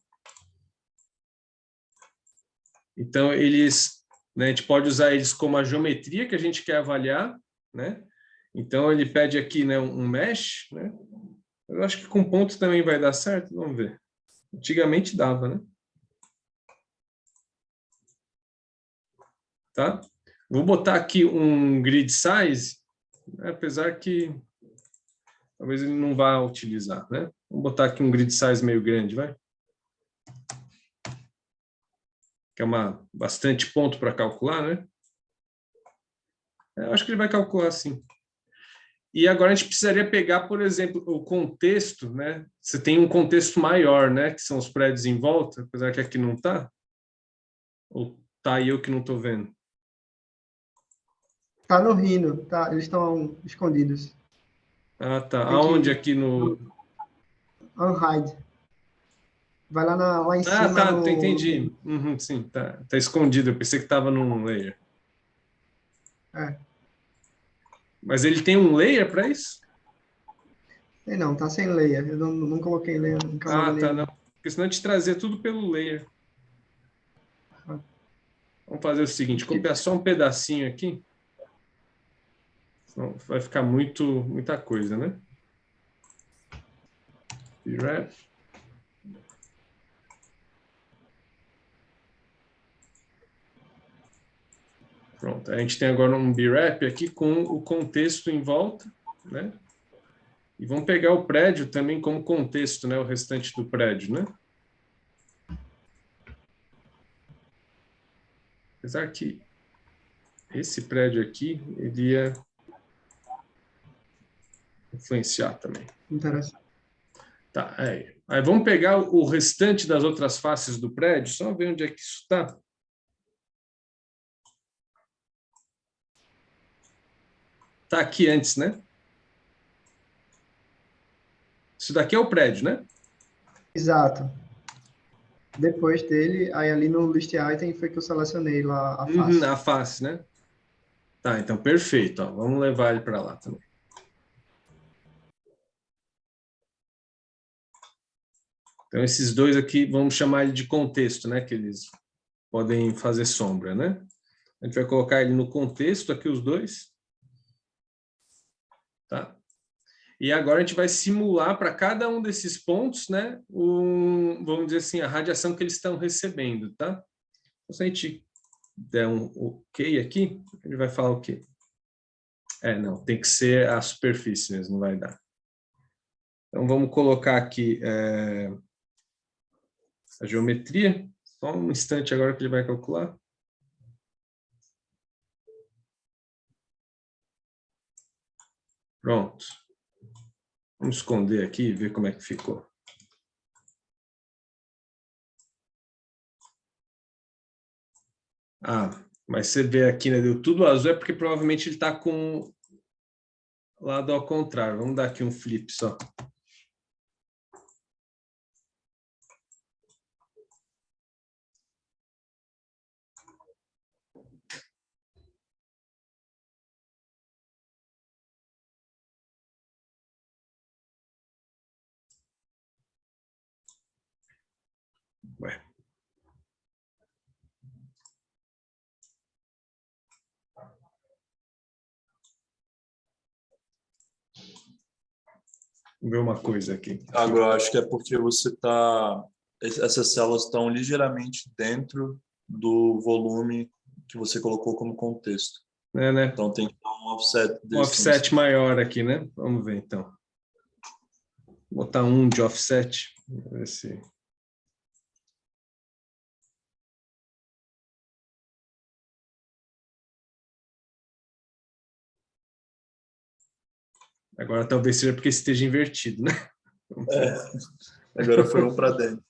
Então, né, a gente pode usar eles como a geometria que a gente quer avaliar, né? Então, ele pede aqui, né, um mesh, né? Eu acho que com ponto também vai dar certo, vamos ver. Antigamente dava, né? Tá? Vou botar aqui um grid size, né, apesar que talvez ele não vá utilizar, né? Vamos botar aqui um grid size meio grande, vai? Que é bastante ponto para calcular, né? Eu acho que ele vai calcular sim. E agora a gente precisaria pegar, por exemplo, o contexto, né? Você tem um contexto maior, né? Que são os prédios em volta, apesar que aqui não está. Ou tá eu que não estou vendo? Tá no Rhino, tá? Eles estão escondidos. Ah, tá. Tem Aonde que aqui no... unhide. Vai lá em Ah, cima tá, no entendi. Uhum, sim, tá. Tá escondido. Eu pensei que estava num layer. é, Mas ele tem um layer para isso? tem não, tá sem layer. Eu não coloquei layer em camada Ah, tá, nenhuma. não. Porque senão te trazia tudo pelo layer. Vamos fazer o seguinte, Acho que copiar só um pedacinho aqui. Senão vai ficar muita coisa, né? Wrap. Pronto, a gente tem agora um B-Wrap aqui com o contexto em volta, né? E vamos pegar o prédio também como contexto, né? O restante do prédio, né? Apesar que esse prédio aqui, ele ia influenciar também. interessante. Tá, aí vamos pegar o restante das outras faces do prédio, só ver onde é que isso está. Está aqui antes, né? Isso daqui é o prédio, né? Exato. Depois dele, aí ali no list item foi que eu selecionei lá a Uhum, face. a face, né? Tá, então perfeito. Ó, vamos levar ele para lá também. Então, esses dois aqui, vamos chamar ele de contexto, né? Que eles podem fazer sombra, né? A gente vai colocar ele no contexto aqui, os dois. Tá? E agora a gente vai simular para cada um desses pontos, né? Vamos dizer assim, a radiação que eles estão recebendo, tá? Então, se a gente der um OK aqui, ele vai falar o quê? Não, tem que ser a superfície mesmo, não vai dar. Então, vamos colocar aqui a geometria. Só um instante agora que ele vai calcular. Pronto. Vamos esconder aqui e ver como é que ficou. Mas você vê aqui, né, deu tudo azul, é porque provavelmente ele está com o lado ao contrário. Vamos dar aqui um flip só. Ué. Vamos ver uma coisa aqui. Agora, eu acho que é porque essas células estão ligeiramente dentro do volume que você colocou como contexto. Né? Então tem que dar um offset Um offset maior aqui, né? Vamos ver, então. Vou botar 1 de offset. Vamos ver se... Agora talvez seja porque esteja invertido, né? Agora foi um para dentro.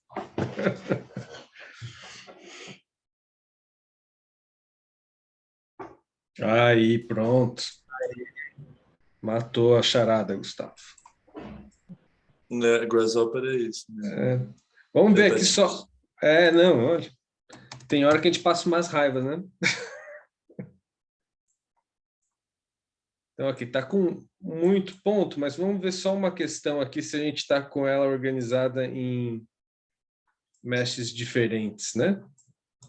Aí, pronto. Matou a charada, Gustavo. Grasshopper é isso. Vamos ver aqui só. Não, olha. Tem hora que a gente passa umas raivas, né? Então, aqui está com muito ponto, mas vamos ver só uma questão aqui, se a gente está com ela organizada em meshes diferentes, né?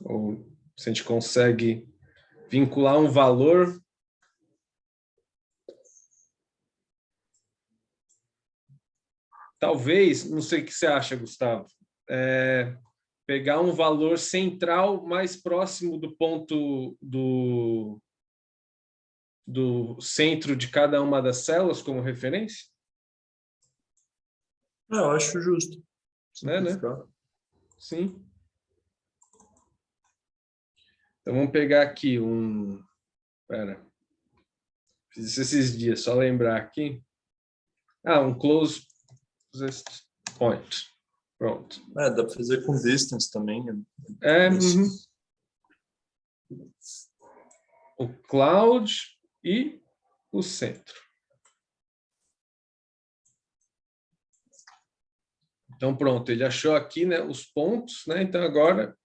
Ou se a gente consegue vincular um valor. Talvez, não sei o que você acha, Gustavo, pegar um valor central mais próximo do ponto do centro de cada uma das células como referência? Eu acho justo. Né? Sim. Então, vamos pegar aqui Espera. Fiz isso esses dias, só lembrar aqui. Um close point. Pronto. Dá para fazer com distance também. O cloud e o centro. Então, pronto, ele achou aqui, né, os pontos, né? Então, agora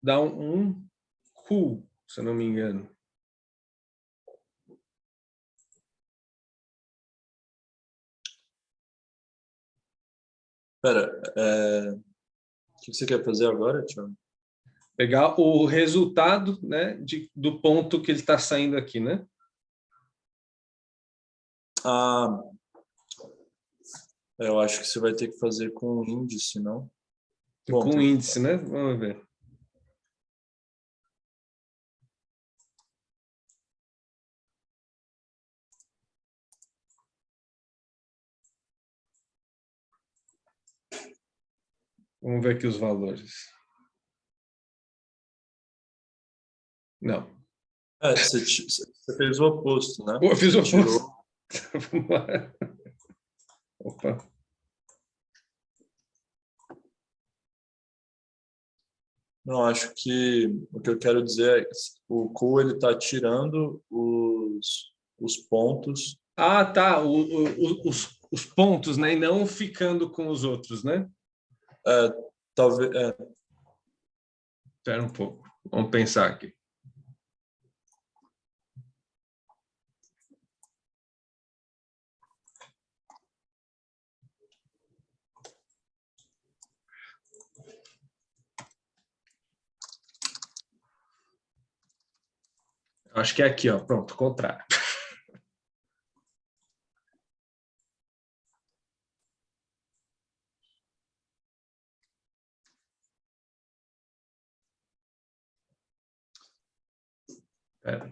dá um cool, se eu não me engano. Espera, o que você quer fazer agora, Thiago? Pegar o resultado, né, do ponto que ele está saindo aqui, né? Eu acho que você vai ter que fazer com índice, não? Com índice, né? Vamos ver. Vamos ver aqui os valores. Não. Você fez o oposto, né? Eu fiz o oposto. Tirou... Vamos lá. Opa. Não, acho que o que eu quero dizer é que o Q ele está tirando os pontos. Tá. Os pontos, né? E não ficando com os outros, né? Talvez. Espera um pouco. Vamos pensar aqui. Acho que é aqui, ó. Pronto, contrário. Pera,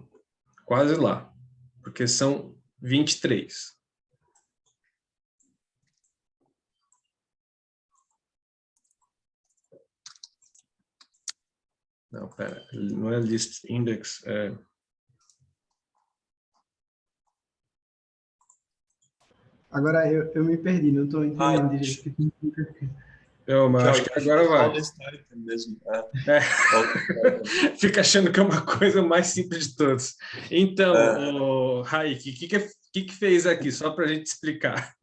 quase lá, porque são 23. Não, pera, não é list index, é... Agora eu me perdi, não estou entendendo direito o que significa. Mas acho Thiago, que acho que agora é só vai. list item mesmo. É. É. Fica achando que é uma coisa mais simples de todos. Então, Raik, o que fez aqui? Só para a gente explicar.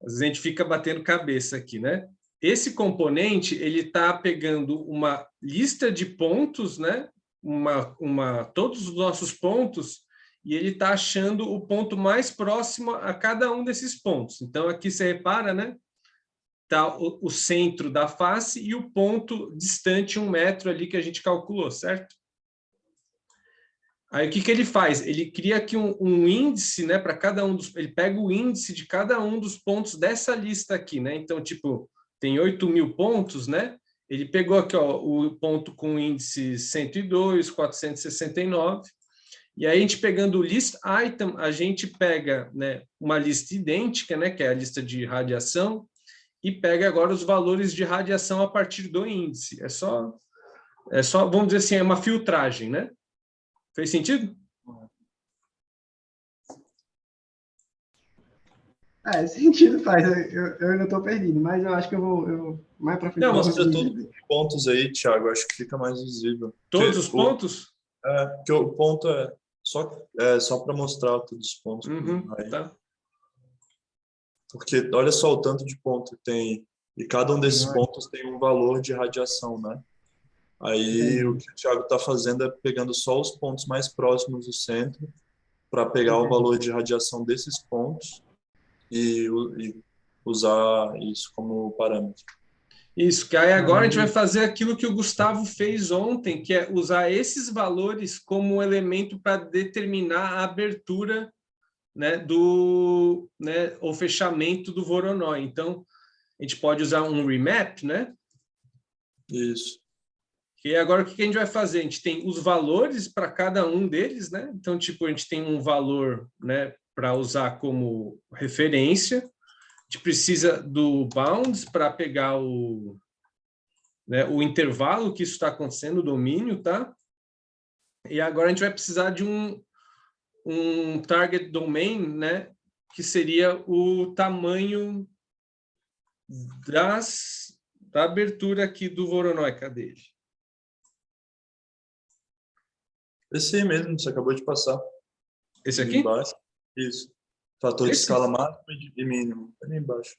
Às vezes a gente fica batendo cabeça aqui, né? Esse componente, ele está pegando uma lista de pontos, né? Todos os nossos pontos, e ele está achando o ponto mais próximo a cada um desses pontos. Então, aqui você repara, né? Tá o centro da face e o ponto distante 1 metro ali que a gente calculou, certo? Aí o que ele faz? Ele cria aqui um índice, né, para cada um dos... Ele pega o índice de cada um dos pontos dessa lista aqui, né? Então, tipo, tem 8.000 pontos, né? Ele pegou aqui, ó, o ponto com índice 102, 469, e aí a gente pegando o list item, a gente pega, né, uma lista idêntica, né, que é a lista de radiação, e pega agora os valores de radiação a partir do índice. É só, vamos dizer assim, é uma filtragem, né? Fez sentido? Sentido faz. Eu ainda estou perdido, mas eu acho que eu mais para frente Não, eu vou Mostra conseguir todos entender. os pontos aí, Thiago. Acho que fica mais visível. todos os pontos? Porque o ponto é só para mostrar todos os pontos. Aí. Tá. Porque olha só o tanto de ponto que tem. E cada um desses pontos tem um valor de radiação, né? Aí o Entendi. que o Thiago está fazendo é pegando só os pontos mais próximos do centro para pegar o Entendi. valor de radiação desses pontos e usar isso como parâmetro. Isso, que aí agora a gente vai Beleza. fazer aquilo que o Gustavo fez ontem, que é usar esses valores como elemento para determinar a abertura, né, o fechamento do Voronoi. Então, a gente pode usar um remap, né? Isso. E agora o que a gente vai fazer? A gente tem os valores para cada um deles, né? Então, tipo, a gente tem um valor, né, para usar como referência. A gente precisa do bounds para pegar o intervalo que isso está acontecendo, o domínio, tá? E agora a gente vai precisar de um target domain, né? Que seria o tamanho da abertura aqui do Voronoi. Cadê ele? Esse aí mesmo, você acabou de passar. Esse Ali aqui? embaixo. Isso. Fator de Esse? escala máxima e mínimo. Ali embaixo.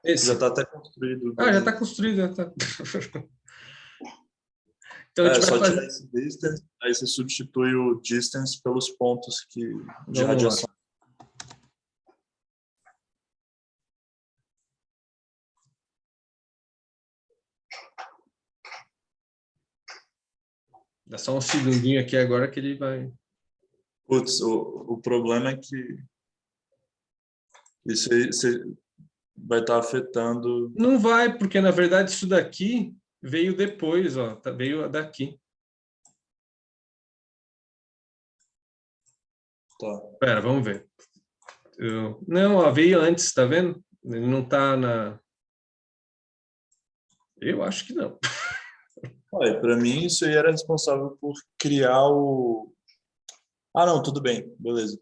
Esse? Já está até construído. Já está construído, já tá. Então a gente vai Só tirar fazer... esse distance, aí você substitui o distance pelos pontos de Vamos lá. radiação. Dá só um segundinho aqui agora que ele vai... Putz, o problema é que isso aí você vai estar afetando. Não vai, porque na verdade isso daqui veio depois, ó, veio daqui. Tá. Espera, vamos ver. Não, ó, veio antes, tá vendo? Ele não tá na... Eu acho que não. Olha, para mim isso aí era responsável por criar o. Ah, não, tudo bem, beleza.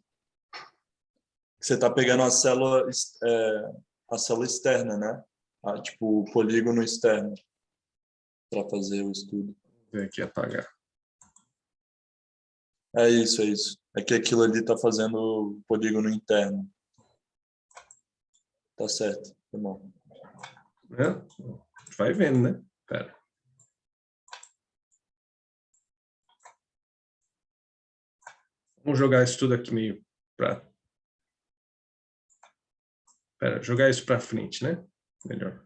Você está pegando a célula externa, né? Tipo, o polígono externo para fazer o estudo. Vou ver aqui apagar. É isso, é isso. É que aquilo ali está fazendo o polígono interno. Tá certo, tá bom. Vai vendo, né? Pera. Vamos jogar isso tudo aqui meio para... Pera, jogar isso para frente, né? Melhor.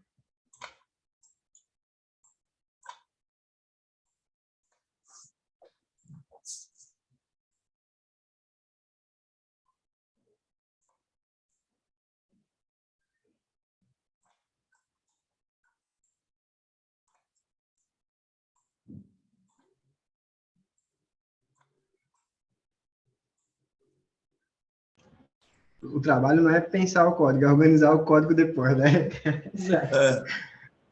O trabalho não é pensar o código, é organizar o código depois, né?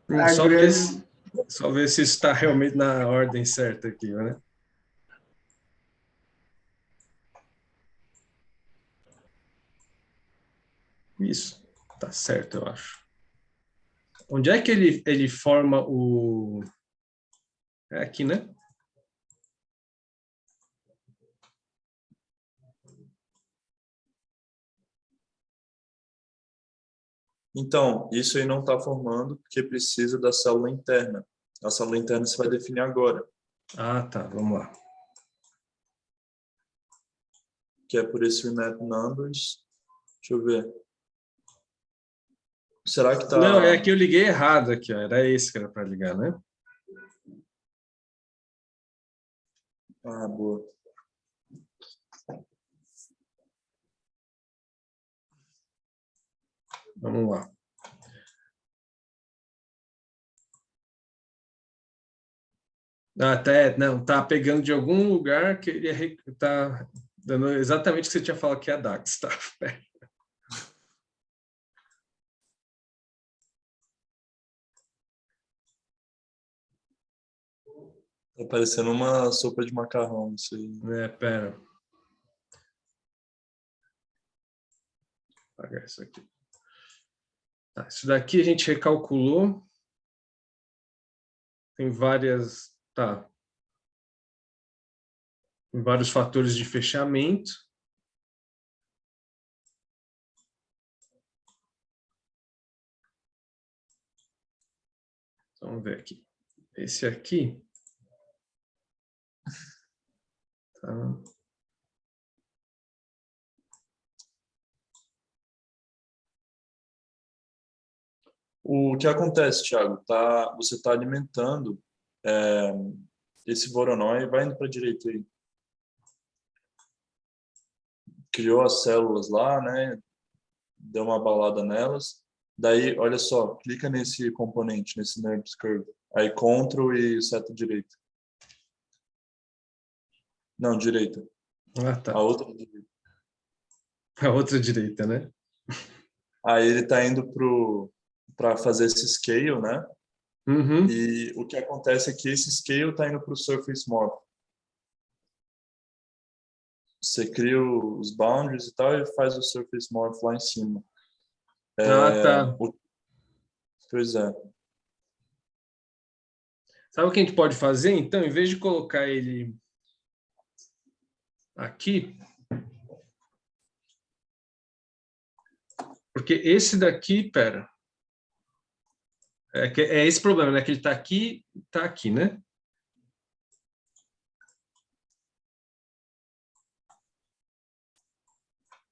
A Só ver grande... se, só ver se está realmente na ordem certa aqui, né? Isso, tá certo, eu acho. Onde é que ele forma o... É aqui, né? Então, isso aí não está formando porque precisa da célula interna. A célula interna você vai definir agora, Ah, tá, vamos lá. que é por esse remap numbers. Deixa eu ver. Será que Não, é tá... que eu liguei errado aqui, ó. Era esse que era para ligar, né? Ah, boa. Vamos lá. Ah, até, não, tá pegando de algum lugar que ele tá dando exatamente o que você tinha falado que é a DAX, tá? Tá parecendo uma sopa de macarrão, isso aí. Pera. Vou apagar isso aqui. Tá, isso daqui a gente recalculou. Tem várias, tá. Tem vários fatores de fechamento. Então, vamos ver aqui. Esse aqui. Tá. O que acontece, Thiago? Você está alimentando esse Voronoi, vai indo para a direita aí. Criou as células lá, né? Deu uma balada nelas. Daí, olha só, clica nesse componente, nesse NURBS curve. Aí, Ctrl e seta direita. Não, direita. Ah, tá. A outra direita. A outra direita, né? Aí ele está indo para fazer esse scale, né? Uhum. E o que acontece é que esse scale está indo para o Surface Morph. Você cria os boundaries e tal e faz o Surface Morph lá em cima. Ah, tá. Pois é. Sabe o que a gente pode fazer, então? Em vez de colocar ele aqui, porque esse daqui, pera, é esse problema, né? Que ele tá aqui, né?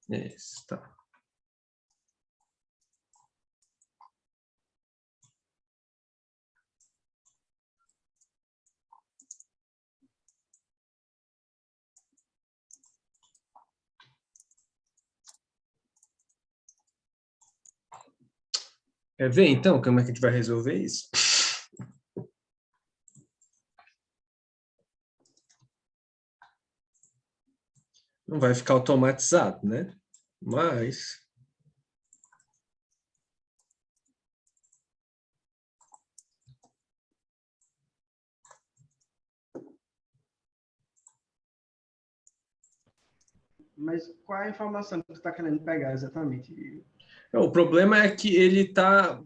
Esse, tá. Quer ver, então, como é que a gente vai resolver isso? Não vai ficar automatizado, né? Mas... Mas qual é a informação que você está querendo pegar exatamente? O problema é que ele tá...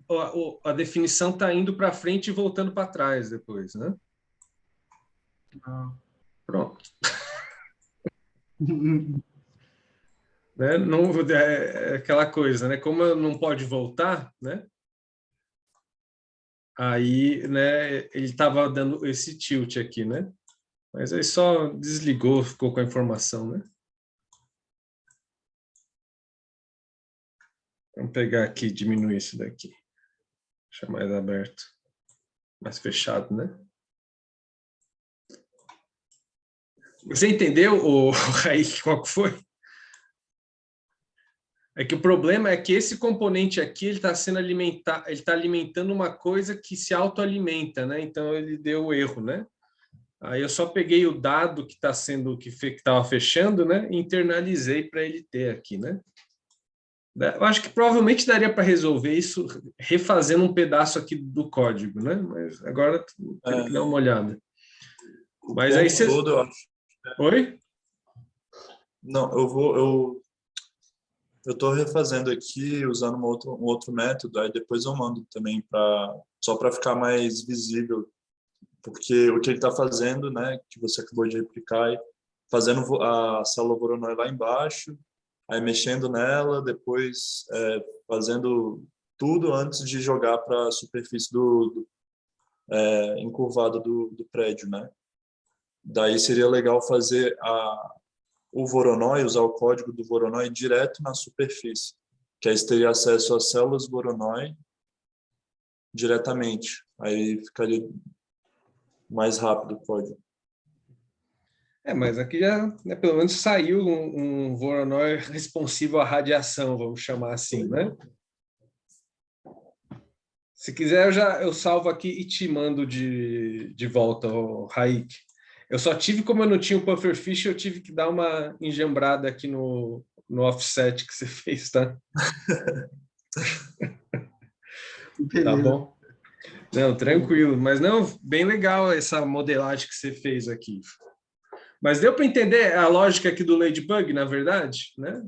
A definição está indo para frente e voltando para trás depois, né? Ah. Pronto. Né? Não, é aquela coisa, né? Como não pode voltar, né? Aí, né, ele estava dando esse tilt aqui, né? Mas aí só desligou, ficou com a informação, né? Vamos pegar aqui, diminuir isso daqui. Deixar mais aberto. Mais fechado, né? Você entendeu, o Raik, qual que foi? É que o problema é que esse componente aqui, ele está sendo alimentado, ele está alimentando uma coisa que se autoalimenta, né? Então ele deu erro, né? Aí eu só peguei o dado que está sendo, que estava fechando, né? E internalizei para ele ter aqui, né? Eu acho que provavelmente daria para resolver isso refazendo um pedaço aqui do código, né? Mas agora tem que dar uma olhada. Mas aí você... Todo, eu acho. Oi? Não, eu estou refazendo aqui usando um outro método, aí depois eu mando também só para ficar mais visível, porque o que ele está fazendo, né, que você acabou de replicar, é fazendo a célula Voronoi lá embaixo, aí mexendo nela, depois fazendo tudo antes de jogar para a superfície encurvada do prédio, né? Daí seria legal fazer o Voronoi, usar o código do Voronoi direto na superfície, que aí você teria acesso às células Voronoi diretamente. Aí ficaria mais rápido o código. Mas aqui já, né, pelo menos saiu um Voronoi responsivo à radiação, vamos chamar assim, né? Se quiser, eu salvo aqui e te mando de volta, Raik. Eu só tive, como eu não tinha o pufferfish, eu tive que dar uma engembrada aqui no offset que você fez, tá? Tá bom? Não, tranquilo. Mas não, bem legal essa modelagem que você fez aqui. Mas deu para entender a lógica aqui do Ladybug, na verdade, né?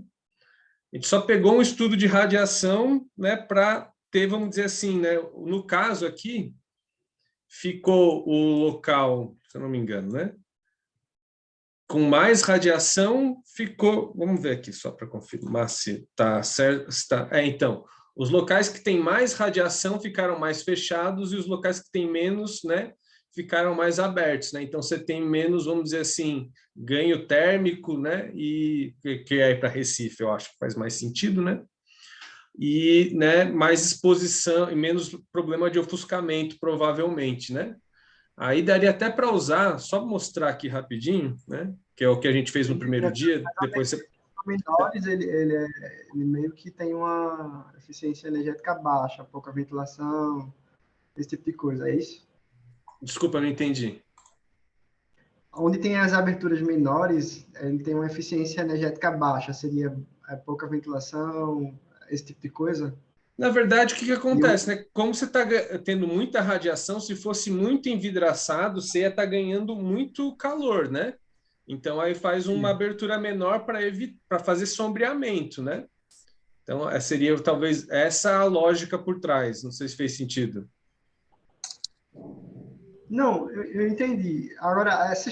A gente só pegou um estudo de radiação, né, para ter, vamos dizer assim, né? No caso aqui, ficou o local, se eu não me engano, né? Com mais radiação, ficou... Vamos ver aqui, só para confirmar se está certo. Então, os locais que têm mais radiação ficaram mais fechados e os locais que têm menos, né, ficaram mais abertos, né? Então, você tem menos, vamos dizer assim, ganho térmico, né? E que é para Recife, eu acho que faz mais sentido, né? E, né, mais exposição e menos problema de ofuscamento, provavelmente, né? Aí daria até para usar, só mostrar aqui rapidinho, né? Que é o que a gente fez no primeiro dia. Depois você... menores, ele meio que tem uma eficiência energética baixa, pouca ventilação, esse tipo de coisa, é isso? Desculpa, não entendi. Onde tem as aberturas menores, ele tem uma eficiência energética baixa, seria pouca ventilação, esse tipo de coisa? Na verdade, o que acontece, né? Como você está tendo muita radiação, se fosse muito envidraçado, você ia estar ganhando muito calor, né? Então, aí faz uma abertura menor para fazer sombreamento, né? Então, seria talvez essa a lógica por trás. Não sei se fez sentido. Não, eu entendi. Agora, essa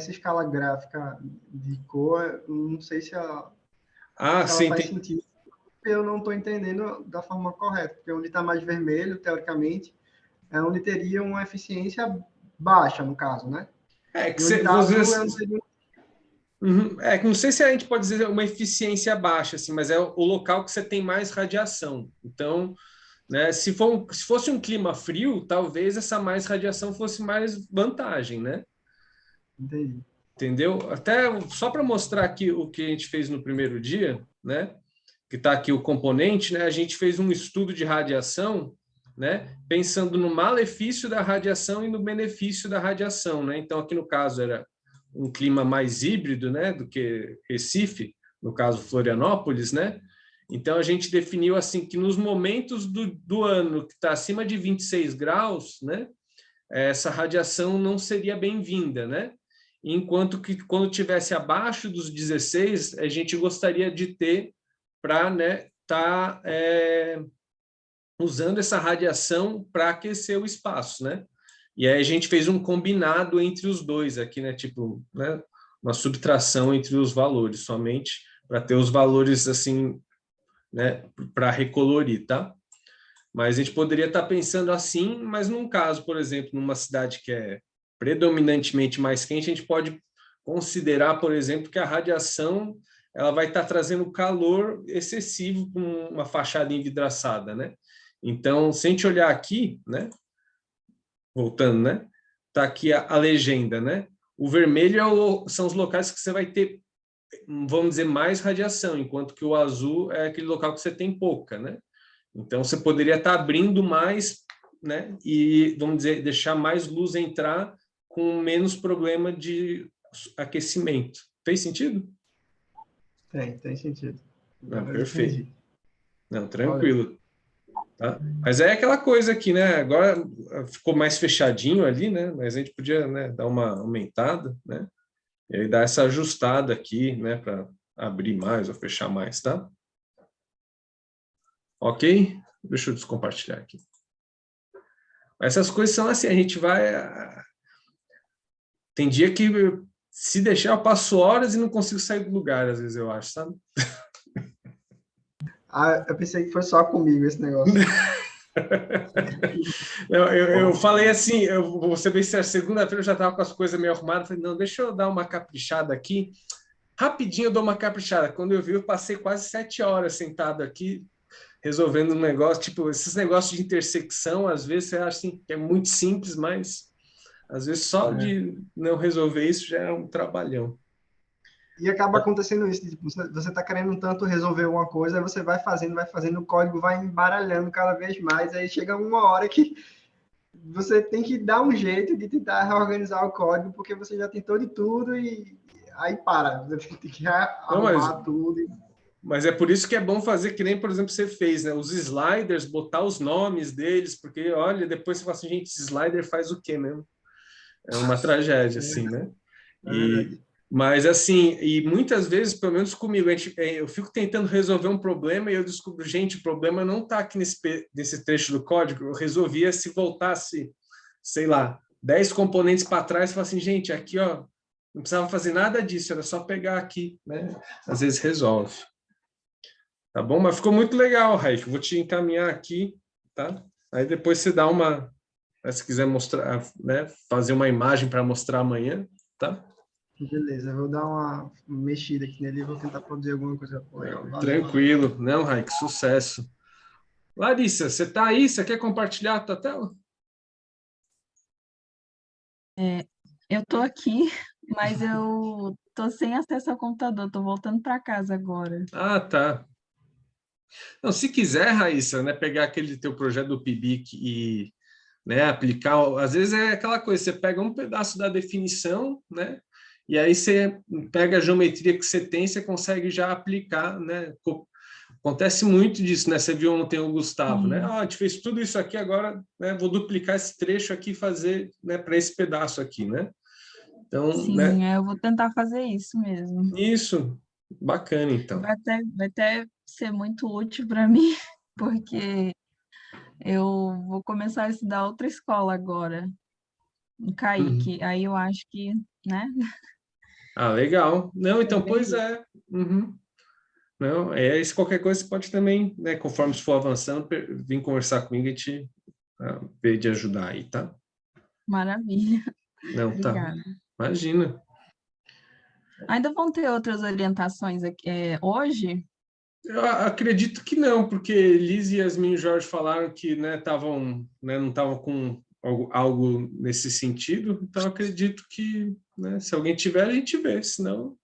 escala gráfica de cor, não sei se ela Sim, faz sentido. Eu não estou entendendo da forma correta, porque onde está mais vermelho, teoricamente, é onde teria uma eficiência baixa, no caso, né? Que e onde está azul é onde teria... que não sei se a gente pode dizer uma eficiência baixa, assim, mas é o local que você tem mais radiação. Então, né, se fosse um clima frio, talvez essa mais radiação fosse mais vantagem, né? Entendi. Entendeu? Até só para mostrar aqui o que a gente fez no primeiro dia, né? Que está aqui o componente, né? A gente fez um estudo de radiação, né? Pensando no malefício da radiação e no benefício da radiação, né? Então, aqui no caso era um clima mais híbrido, né? Do que Recife, no caso Florianópolis, né? Então, a gente definiu assim que nos momentos do ano que está acima de 26 graus, né? Essa radiação não seria bem-vinda, né? Enquanto que quando tivesse abaixo dos 16, a gente gostaria de ter para, né, tá usando essa radiação para aquecer o espaço, né? E aí a gente fez um combinado entre os dois aqui, né? Tipo, né, uma subtração entre os valores, somente para ter os valores assim, né, para recolorir, tá? Mas a gente poderia estar pensando assim, mas num caso, por exemplo, numa cidade que é predominantemente mais quente, a gente pode considerar, por exemplo, que a radiação ela vai estar trazendo calor excessivo com uma fachada envidraçada, né? Então, se a gente olhar aqui, né? Voltando, né? Tá aqui a legenda, né? O vermelho são os locais que você vai ter, vamos dizer, mais radiação, enquanto que o azul é aquele local que você tem pouca, né? Então, você poderia estar abrindo mais, né? E, vamos dizer, deixar mais luz entrar com menos problema de aquecimento. Fez sentido? Tem sentido. Não, Agora eu perfeito. entendi. Não, tranquilo. Tá? Mas é aquela coisa aqui, né? Agora ficou mais fechadinho ali, né? Mas a gente podia, né, dar uma aumentada, né? E aí dar essa ajustada aqui, né? Para abrir mais ou fechar mais, tá? Ok? Deixa eu descompartilhar aqui. Essas coisas são assim, a gente vai... Tem dia que, se deixar, eu passo horas e não consigo sair do lugar, às vezes, eu acho, sabe? Ah, eu pensei que foi só comigo esse negócio. Eu falei assim, eu vou ser bem sincero, segunda-feira eu já estava com as coisas meio arrumadas, falei, não, deixa eu dar uma caprichada aqui, rapidinho eu dou uma caprichada. Quando eu vi, eu passei quase 7 horas sentado aqui, resolvendo um negócio, tipo, esses negócios de intersecção, às vezes você acha assim, que é muito simples, mas às vezes só de não resolver isso já é um trabalhão. E acaba acontecendo isso, tipo, você tá querendo tanto resolver uma coisa, aí você vai fazendo, o código vai embaralhando cada vez mais, aí chega uma hora que você tem que dar um jeito de tentar reorganizar o código, porque você já tentou de tudo e aí para, você tem que Não, arrumar tudo. mas é por isso que é bom fazer que nem, por exemplo, você fez, né? Os sliders, botar os nomes deles, porque, olha, depois você fala assim, gente, esse slider faz o quê mesmo? É uma tragédia, assim, né? É verdade. Mas, assim, e muitas vezes, pelo menos comigo, eu fico tentando resolver um problema e eu descubro, gente, o problema não está aqui nesse trecho do código, eu resolvia se voltasse, sei lá, 10 componentes para trás e falar assim, gente, aqui, ó, não precisava fazer nada disso, era só pegar aqui, né? Às vezes resolve. Tá bom? Mas ficou muito legal, Raik. Vou te encaminhar aqui, tá? Aí depois você dá uma, se quiser mostrar, né, fazer uma imagem para mostrar amanhã, tá? Beleza, eu vou dar uma mexida aqui nele e vou tentar produzir alguma coisa legal. Não, Valeu. tranquilo. Não, Raik, sucesso. Larissa, você tá aí? Você quer compartilhar a tua tela? Eu tô aqui, mas eu tô sem acesso ao computador, tô voltando para casa agora. Ah, tá. Não, se quiser, Raíssa, né, pegar aquele teu projeto do PIBIC e, né, aplicar, às vezes é aquela coisa, você pega um pedaço da definição, né, e aí você pega a geometria que você tem, você consegue já aplicar, né, acontece muito disso, né, você viu ontem o Gustavo, né, Sim, a gente fez tudo isso aqui, agora, né, vou duplicar esse trecho aqui e fazer, né, para esse pedaço aqui, né, então, né, sim, eu vou tentar fazer isso mesmo. isso, bacana, então. Vai até ser muito útil para mim, porque eu vou começar a estudar outra escola agora, em Uhum. Caíque. Aí eu acho que, né, Ah, legal. Não, é então, bem pois útil. é. Uhum. Não, isso qualquer coisa você pode também, né, conforme você for avançando, vir conversar comigo e te ver de ajudar aí, tá? Maravilha, Não, tá. obrigada. Imagina. Ainda vão ter outras orientações aqui, hoje? Eu acredito que não, porque Liz e Yasmin e Jorge falaram que, né, não estavam com algo nesse sentido, então acredito que, né, se alguém tiver, a gente vê, senão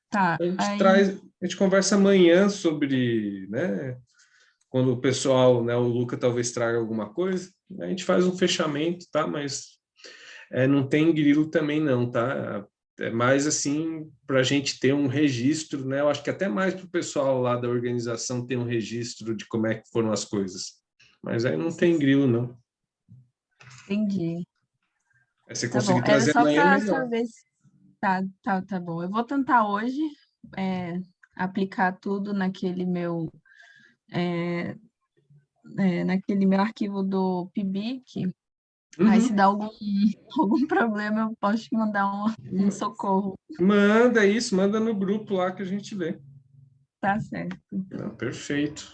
Tá, a gente aí, traz, a gente conversa amanhã sobre, né, quando o pessoal, né, o Luca talvez traga alguma coisa, a gente faz um fechamento, tá? Mas não tem grilo também não, tá? É mais assim para a gente ter um registro, né? Eu acho que até mais para o pessoal lá da organização ter um registro de como é que foram as coisas. Mas aí não tem grilo, não. entendi. Aí você Tá bom, conseguir era trazer só amanhã, para melhor. saber se... Tá bom. Eu vou tentar hoje aplicar tudo naquele meu arquivo do PIBIC. Aí se Uhum. dá algum problema, eu posso te mandar um socorro. Manda isso, manda no grupo lá que a gente vê. Tá certo. Não, perfeito.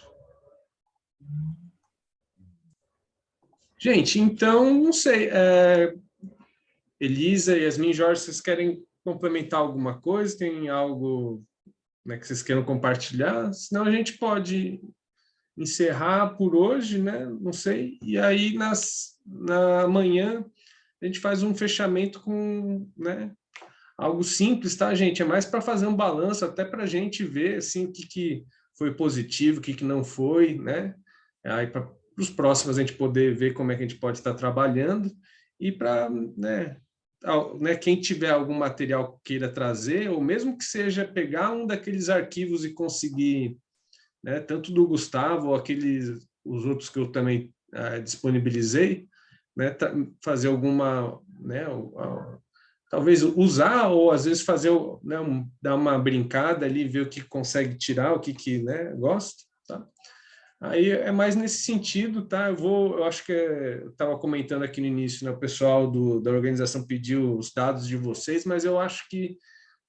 Gente, então, não sei. Elisa, Yasmin, Jorge, vocês querem complementar alguma coisa? Tem algo, né, que vocês queiram compartilhar? Senão a gente pode encerrar por hoje, né? Não sei. E aí na manhã a gente faz um fechamento com, né, algo simples, tá, gente? É mais para fazer um balanço, até para a gente ver assim o que foi positivo, o que não foi, né? Aí para os próximos a gente poder ver como é que a gente pode estar trabalhando e para, né, quem tiver algum material que queira trazer, ou mesmo que seja pegar um daqueles arquivos e conseguir né, tanto do Gustavo, os outros que eu também disponibilizei, né, fazer alguma, né, talvez usar ou às vezes fazer, né, dar uma brincada ali, ver o que consegue tirar, o que né, gosta, tá? Aí é mais nesse sentido, tá? Eu acho que eu estava comentando aqui no início, né, o pessoal da organização pediu os dados de vocês, mas eu acho que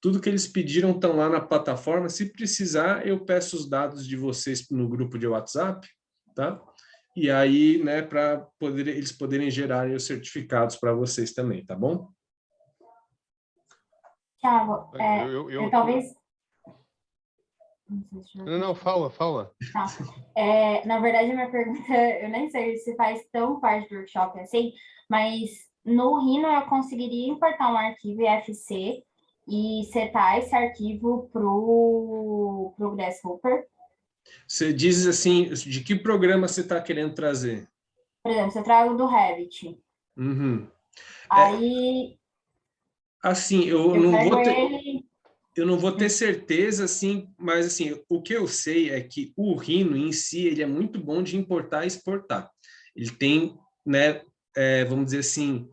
tudo que eles pediram estão lá na plataforma. Se precisar, eu peço os dados de vocês no grupo de WhatsApp, tá? E aí, né, para eles poderem gerar os certificados para vocês também, tá bom? Thiago, eu talvez... Não, fala. Tá. Na verdade, a minha pergunta, eu nem sei se faz tão parte do workshop assim, mas no Rhino eu conseguiria importar um arquivo IFC e setar esse arquivo pro Grasshopper. Você diz assim, de que programa você está querendo trazer? Por exemplo, se eu trago do Revit. Uhum. Aí... Assim, eu não vou ter certeza, assim, mas assim, o que eu sei é que o Rhino em si, ele é muito bom de importar e exportar. Ele tem, né, vamos dizer assim,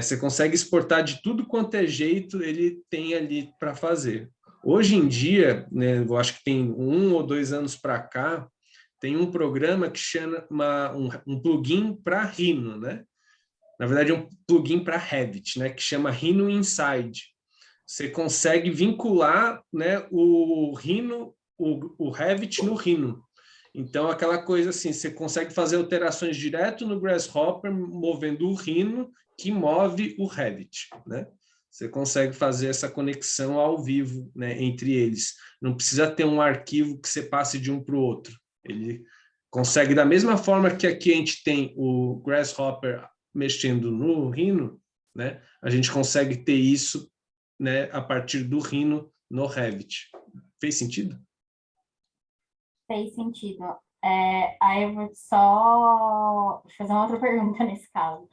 você consegue exportar de tudo quanto é jeito, ele tem ali para fazer. Hoje em dia, né, eu acho que tem 1 ou 2 anos para cá, tem um programa que chama um plugin para Rhino, né? Na verdade, é um plugin para Revit, né, que chama Rhino Inside. Você consegue vincular, né, o Rhino, o Revit no Rhino. Então, aquela coisa assim, você consegue fazer alterações direto no Grasshopper, movendo o Rhino, que move o Revit, né? Você consegue fazer essa conexão ao vivo, né, entre eles. Não precisa ter um arquivo que você passe de um para o outro. Ele consegue, da mesma forma que aqui a gente tem o Grasshopper mexendo no Rhino, né, a gente consegue ter isso, né, a partir do Rhino no Revit. Fez sentido? Fez sentido. Aí eu vou só fazer uma outra pergunta nesse caso.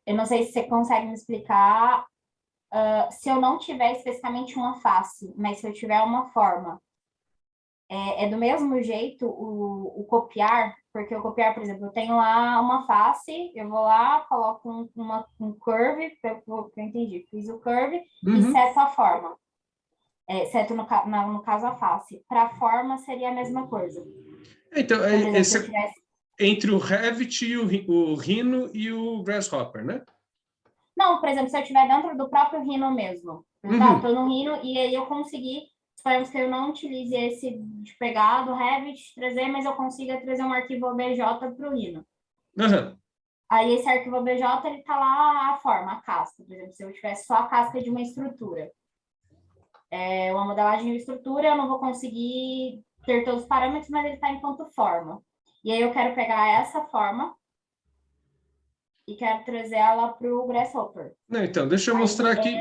Eu não sei se você consegue me explicar se eu não tiver especificamente uma face, mas se eu tiver uma forma. Do mesmo jeito o copiar, porque o copiar, por exemplo, eu tenho lá uma face, eu vou lá, coloco um curve, que eu entendi, fiz o curve e seto a forma. Seto, no caso, a face. Para a forma, seria a mesma coisa. Então, por exemplo, entre o Revit e o Rhino e o Grasshopper, né? Não, por exemplo, se eu estiver dentro do próprio Rhino mesmo. Tá, estou no Rhino e aí eu consegui, esperamos que eu não utilize esse de pegar do Revit, trazer, mas eu consiga trazer um arquivo OBJ para o Rhino. Aí esse arquivo OBJ, ele está lá a forma, a casca. Por exemplo, se eu tivesse só a casca de uma estrutura. Uma modelagem de uma estrutura, eu não vou conseguir ter todos os parâmetros, mas ele está enquanto forma. E aí eu quero pegar essa forma e quero trazer ela para o Grasshopper. Não, então, deixa eu mostrar aqui.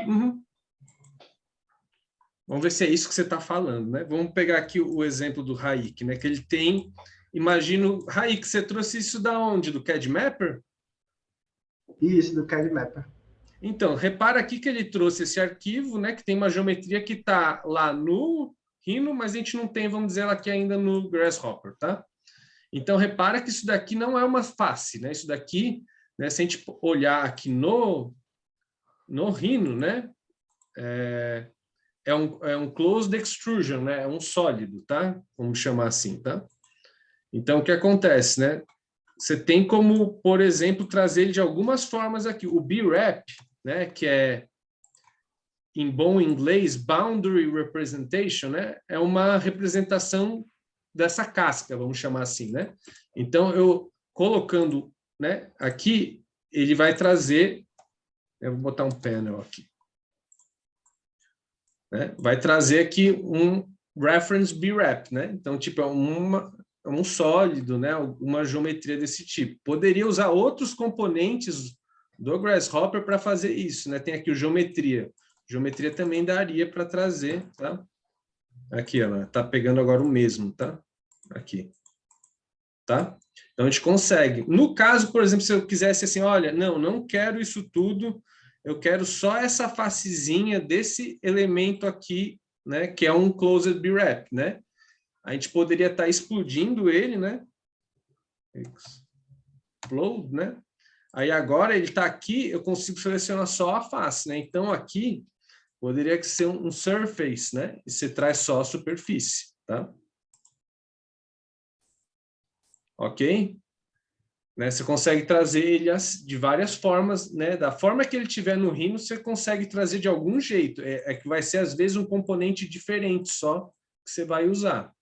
Vamos ver se é isso que você está falando, né? Vamos pegar aqui o exemplo do Raik, né? Que ele tem, imagino, Raik, você trouxe isso da onde? Do CAD Mapper? Isso, do CAD Mapper. Então, repara aqui que ele trouxe esse arquivo, né? Que tem uma geometria que está lá no Rhino, mas a gente não tem, vamos dizer, ela aqui ainda no Grasshopper, tá? Então, repara que isso daqui não é uma face, né? Isso daqui, né? Se a gente olhar aqui no Rhino, né? É um closed extrusion, né? É um sólido, tá? Vamos chamar assim, tá? Então, o que acontece, né? Você tem como, por exemplo, trazer ele de algumas formas aqui. O BREP, né? Que é, em bom inglês, Boundary Representation, né? É uma representação dessa casca, vamos chamar assim, né? Então, eu colocando, né? Aqui, ele vai trazer... Eu vou botar um panel aqui. Né? Vai trazer aqui um reference BREP, né? Então, tipo, é um sólido, né? Uma geometria desse tipo. Poderia usar outros componentes do Grasshopper para fazer isso, né? Tem aqui o geometria. Geometria também daria para trazer, tá? Aqui, ó, tá pegando agora o mesmo, tá? Aqui. Tá? Então, a gente consegue. No caso, por exemplo, se eu quisesse assim, olha, não quero isso tudo, eu quero só essa facezinha desse elemento aqui, né, que é um closed BREP, né? a gente poderia estar explodindo ele, né? Explode, né? Aí agora ele está aqui, eu consigo selecionar só a face, né? Então aqui poderia ser um surface, né? E você traz só a superfície, tá? Ok? Né? Você consegue trazer ele de várias formas, né? Da forma que ele tiver no Rhino, você consegue trazer de algum jeito. É que vai ser, às vezes, um componente diferente só que você vai usar.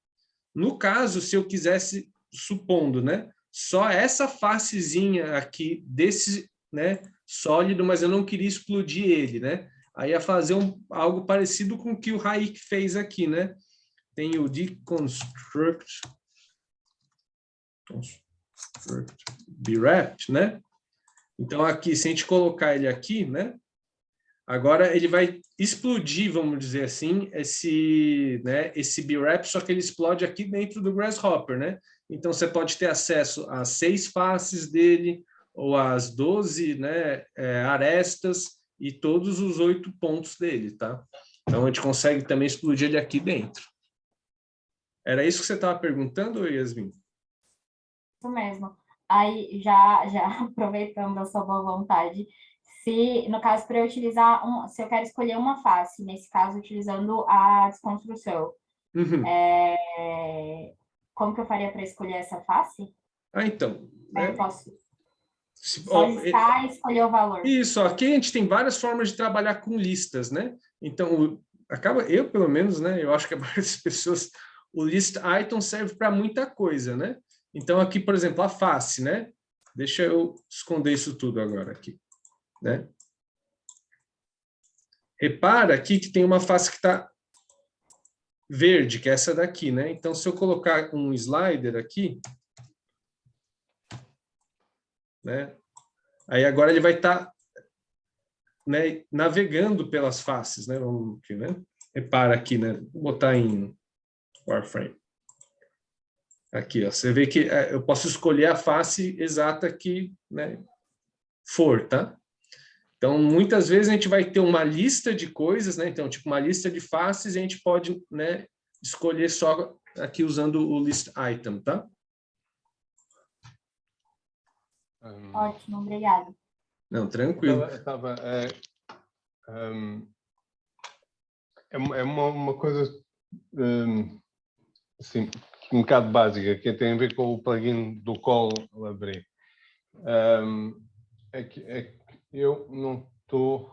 No caso, se eu quisesse, supondo, né? Só essa facezinha aqui desse, né? Sólido, mas eu não queria explodir ele, né? Aí ia fazer algo parecido com o que o Hayek fez aqui, né? Tem o deconstruct B-Wrapped, né? Então, aqui, se a gente colocar ele aqui, né? Agora ele vai explodir, vamos dizer assim, esse B-Wrap, só que ele explode aqui dentro do Grasshopper, né? Então, você pode ter acesso às 6 faces dele, ou às 12, né, arestas, e todos os 8 pontos dele, tá? Então, a gente consegue também explodir ele aqui dentro. Era isso que você estava perguntando, Yasmin? Isso mesmo. Aí, já aproveitando a sua boa vontade, se, no caso, para eu utilizar, se eu quero escolher uma face, nesse caso, utilizando a desconstrução, como que eu faria para escolher essa face? Então... Eu posso só listar e escolher o valor. Isso, aqui a gente tem várias formas de trabalhar com listas, né? Então, eu pelo menos, né? Eu acho que a maioria das pessoas, o list item serve para muita coisa, né? Então, aqui, por exemplo, a face, né? Deixa eu esconder isso tudo agora aqui, né? Repara aqui que tem uma face que está verde, que é essa daqui, né? Então, se eu colocar um slider aqui, né? Aí agora ele vai estar, né, navegando pelas faces, né? Vamos aqui, né? Repara aqui, né? Vou botar em Warframe. Aqui, ó, você vê que eu posso escolher a face exata que, né, for, tá? Então, muitas vezes a gente vai ter uma lista de coisas, né? Então, tipo, uma lista de faces, e a gente pode, né, escolher só aqui usando o list item, tá? Ótimo, obrigada. Não, tranquilo. É uma coisa assim, um bocado básica, que tem a ver com o plugin do Colibri. É que eu não estou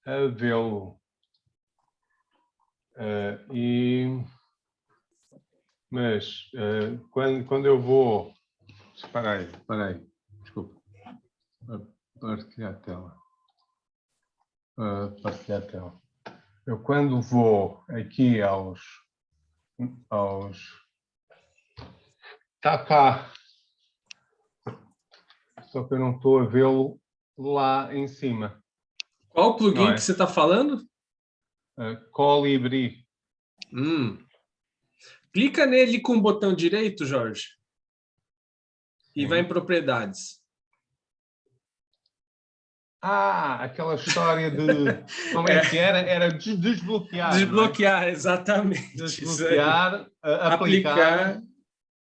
a vê-lo. Mas quando eu vou... Espera aí. Desculpa. Partilhar a tela. Partilhar a tela. Eu quando vou aqui aos... Está cá. Só que eu não estou a vê-lo lá em cima. Qual plugin que você está falando? Colibri. Clica nele com o botão direito, Jorge. E vai em propriedades. Aquela história de... Como é que era? Era desbloquear. Desbloquear, exatamente. Desbloquear, aplicar.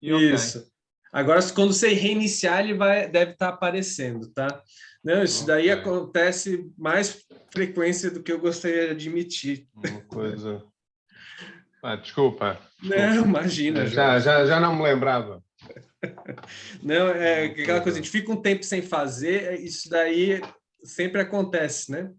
Isso. Okay. Agora, quando você reiniciar, ele deve estar aparecendo, tá? Não, isso daí acontece mais frequência do que eu gostaria de admitir. Uma coisa... Desculpa. Não, imagina. Já não me lembrava. Não, é aquela coisa, a gente fica um tempo sem fazer, isso daí sempre acontece, né?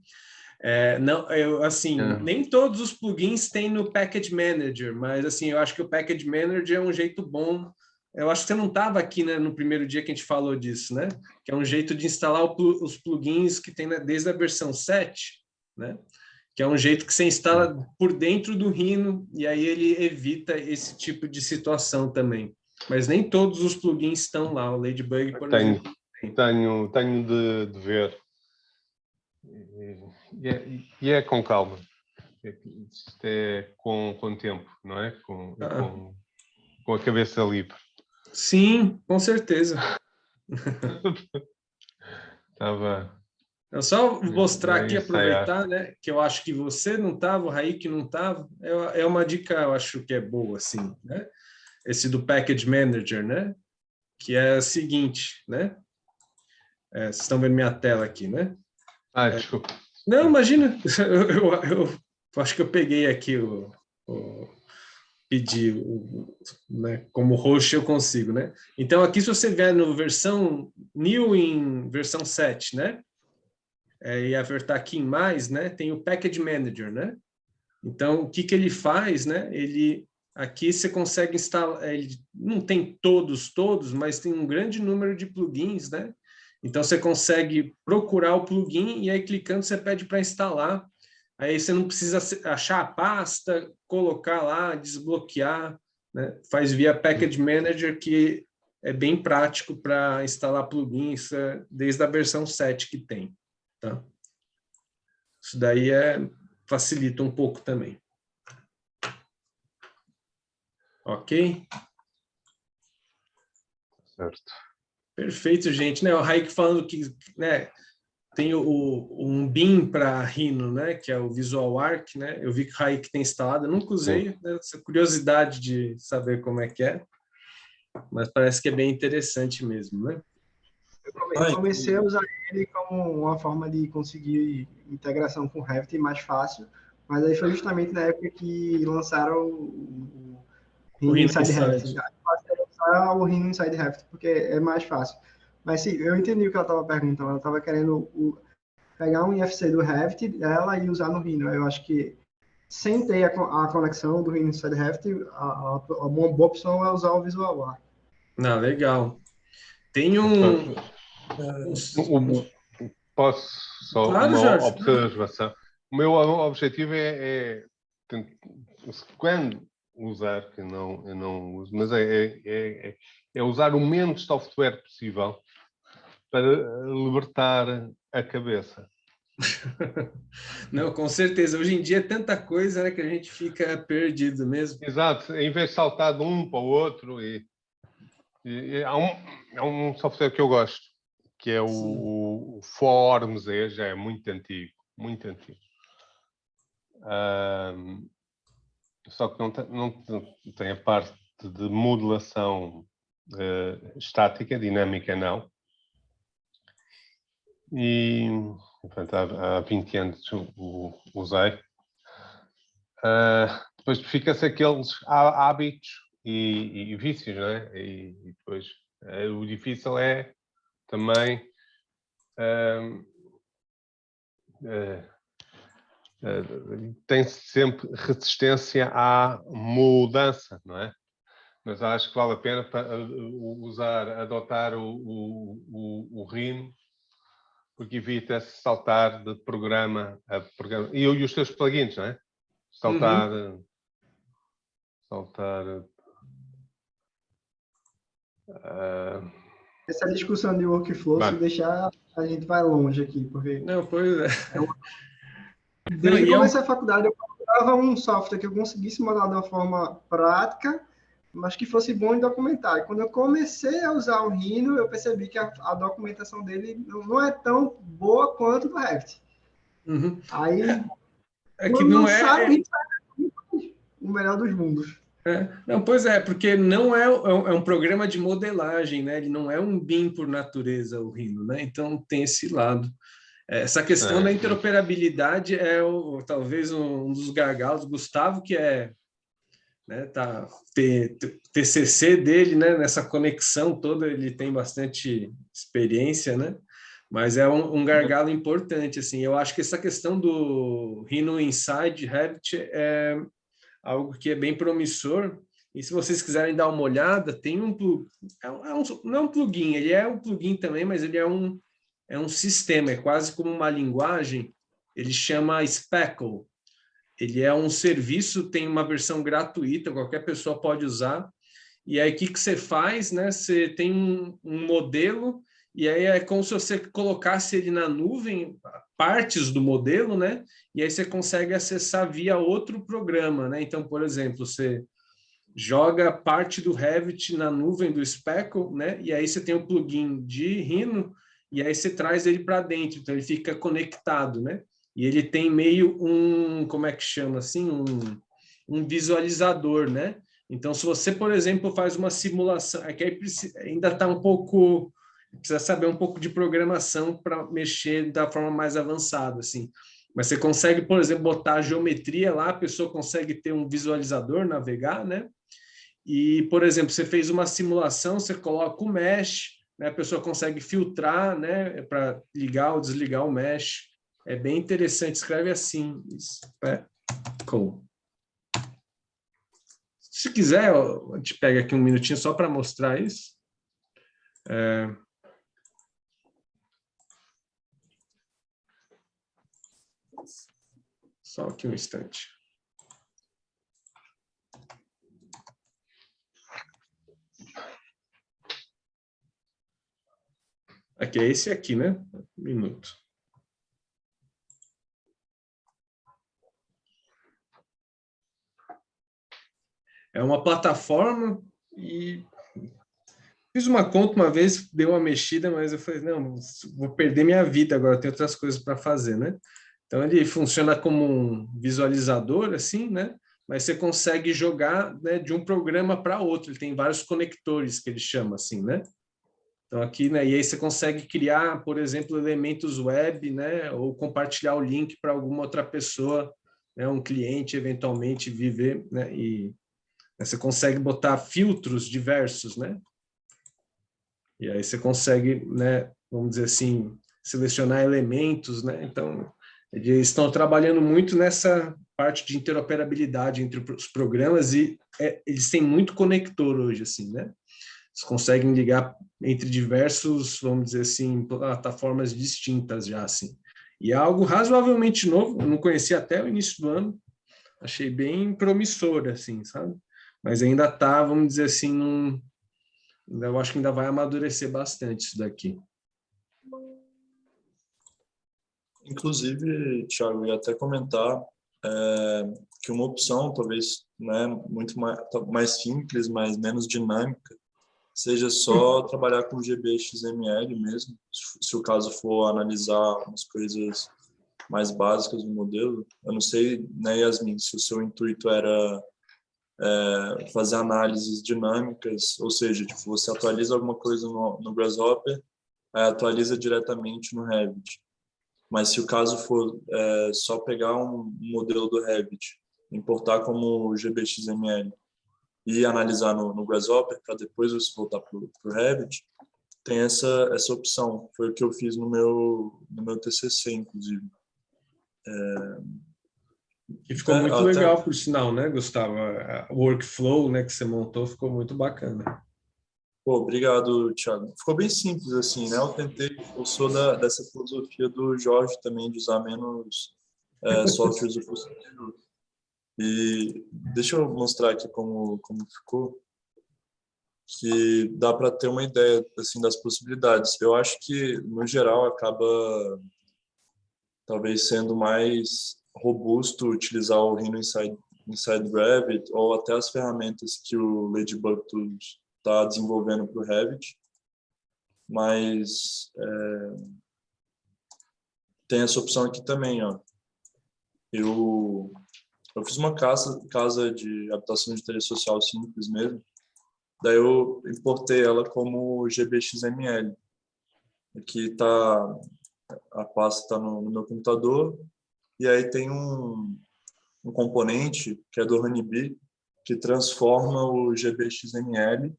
Nem todos os plugins têm no Package Manager, mas assim, eu acho que o Package Manager é um jeito bom. Eu acho que você não estava aqui, né, no primeiro dia que a gente falou disso, né? Que é um jeito de instalar os plugins que tem desde a versão 7, né? Que é um jeito que você instala por dentro do Rhino, e aí ele evita esse tipo de situação também. Mas nem todos os plugins estão lá, o Ladybug, por exemplo. Tenho de ver. E é com calma. Isto é com tempo, não é? Com a cabeça livre. Sim, com certeza. Eu só mostrar aqui, ensaiar. aproveitar, né, que eu acho que você não estava, o Raik não estava, é uma dica, eu acho que é boa, assim, né? Esse do Package Manager, né? Que é o seguinte, né? Vocês estão vendo minha tela aqui, né? Desculpa. Não, imagina, eu acho que eu peguei aqui pedi, né? Como host eu consigo, né? Então, aqui se você vier no versão new em versão 7, né? E apertar aqui em mais, né? Tem o Package Manager, né? Então, o que ele faz, né? Aqui você consegue instalar, ele não tem todos, mas tem um grande número de plugins, né? Então, você consegue procurar o plugin e aí, clicando, você pede para instalar. Aí você não precisa achar a pasta, colocar lá, desbloquear, né? Faz via Package Manager, que é bem prático para instalar plugins desde a versão 7 que tem. Tá? Isso daí facilita um pouco também. Ok? Certo. Perfeito, gente. Né? O Raik falando que, né, tem um BIM para Rhino, né, que é o Visual Arc, né? Eu vi que o Raik tem instalado, eu nunca usei, né? Essa curiosidade de saber como é que é, mas parece que é bem interessante mesmo, né? Eu comecei a usar ele como uma forma de conseguir integração com o Revit mais fácil, mas aí foi justamente na época que lançaram o Rhino Inside Revit. Aí passei a usar o Rhino Inside Revit, porque é mais fácil. Mas sim, eu entendi o que ela estava perguntando. Ela estava querendo pegar um IFC do Revit dela e usar no Rhino. Eu acho que sem ter a conexão do Rhino Inside Revit, uma boa opção é usar o Visual Arc. Legal. Tem Posso só Claro, uma Jorge. observação? O meu objetivo quando usar, que eu não uso, mas é usar o menos software possível para libertar a cabeça. Não, com certeza. Hoje em dia é tanta coisa, né, que a gente fica perdido mesmo. Exato. Em vez de saltar de um para o outro, há um software que eu gosto, que é o Forms, já é muito antigo, muito antigo. Só que não tem a parte de modelação estática, dinâmica não. E, portanto, há 20 anos usei. Depois fica-se aqueles hábitos e vícios, não é? E depois o difícil é também tem-se sempre resistência à mudança, não é? Mas acho que vale a pena adotar o Rhino, porque evita-se saltar de programa a programa. E os teus plugins, não é? Saltar. Essa discussão de workflow, se deixar, a gente vai longe aqui, porque... Não, pois é. Desde que eu comecei a faculdade, eu procurava um software que eu conseguisse modelar de uma forma prática, mas que fosse bom em documentar. E quando eu comecei a usar o Rhino, eu percebi que a documentação dele não é tão boa quanto do Revit. Uhum. Aí, que não o melhor dos mundos. Não, pois é, porque não é um programa de modelagem, né? Ele não é um BIM por natureza, o Rhino, né? Então tem esse lado. Essa questão da interoperabilidade é talvez um dos gargalos. Gustavo, que né, TCC dele, né? Nessa conexão toda, ele tem bastante experiência, né? Mas é um gargalo importante, assim. Eu acho que essa questão do Rhino Inside Revit é algo que é bem promissor, e se vocês quiserem dar uma olhada, tem não é um plugin, ele é um plugin também, mas ele é um sistema, é quase como uma linguagem, ele chama Speckle, ele é um serviço, tem uma versão gratuita, qualquer pessoa pode usar, e aí o que você faz, né? Você tem um modelo, e aí é como se você colocasse ele na nuvem, partes do modelo, né? E aí você consegue acessar via outro programa, né? Então, por exemplo, você joga parte do Revit na nuvem do Speckle, né? E aí você tem o plugin de Rhino, e aí você traz ele para dentro, então ele fica conectado, né? E ele tem meio um, como é que chama assim, um visualizador, né? Então, se você, por exemplo, faz uma simulação, é que aí ainda está um pouco, precisa saber um pouco de programação para mexer da forma mais avançada, assim. Mas você consegue, por exemplo, botar a geometria lá, a pessoa consegue ter um visualizador, navegar, né? E, por exemplo, você fez uma simulação, você coloca o mesh, né? A pessoa consegue filtrar, né? Para ligar ou desligar o mesh. É bem interessante, escreve assim. Cool. Se quiser, a gente pega aqui um minutinho só para mostrar isso. Só aqui um instante. Aqui é esse aqui, né? Um minuto. É uma plataforma e fiz uma conta uma vez, deu uma mexida, mas eu falei, não, vou perder minha vida agora, tem outras coisas para fazer, né? Então, ele funciona como um visualizador, assim, né? Mas você consegue jogar, né, de um programa para outro. Ele tem vários conectores, que ele chama, assim, né? Então, aqui, né? E aí você consegue criar, por exemplo, elementos web, né? Ou compartilhar o link para alguma outra pessoa, né? Um cliente, eventualmente, viver, né? E você consegue botar filtros diversos, né? E aí você consegue, né, vamos dizer assim, selecionar elementos, né? Então, eles estão trabalhando muito nessa parte de interoperabilidade entre os programas e eles têm muito conector hoje, assim, né? Eles conseguem ligar entre diversos, vamos dizer assim, plataformas distintas já, assim. E é algo razoavelmente novo, eu não conhecia até o início do ano, achei bem promissor, assim, sabe? Mas ainda está, vamos dizer assim, eu acho que ainda vai amadurecer bastante isso daqui. Inclusive, Thiago, eu ia até comentar que uma opção, talvez, né, muito mais simples, mas menos dinâmica, seja só trabalhar com GBXML mesmo, se o caso for analisar umas coisas mais básicas do modelo. Eu não sei, né, Yasmin, se o seu intuito era fazer análises dinâmicas, ou seja, tipo, você atualiza alguma coisa no Grasshopper, aí atualiza diretamente no Revit. Mas se o caso for só pegar um modelo do Revit, importar como GBXML e analisar no Grasshopper para depois você voltar para o Revit, tem essa opção. Foi o que eu fiz no meu TCC, inclusive. E ficou muito Até, legal, por sinal, né, Gustavo? O workflow, né, que você montou ficou muito bacana. pô, obrigado, Thiago. Ficou bem simples assim, né? Eu sou dessa filosofia do Jorge também, de usar menos softwares o possível. E deixa eu mostrar aqui como ficou, que dá para ter uma ideia assim das possibilidades. Eu acho que no geral acaba talvez sendo mais robusto utilizar o Rhino Inside Revit ou até as ferramentas que o Ladybug Tools está desenvolvendo para o Revit, mas tem essa opção aqui também, ó. Eu fiz uma casa de habitação de interesse social simples mesmo. Daí eu importei ela como GBXML. Aqui tá a pasta está no meu computador e aí tem um componente que é do Honeybee que transforma o GBXML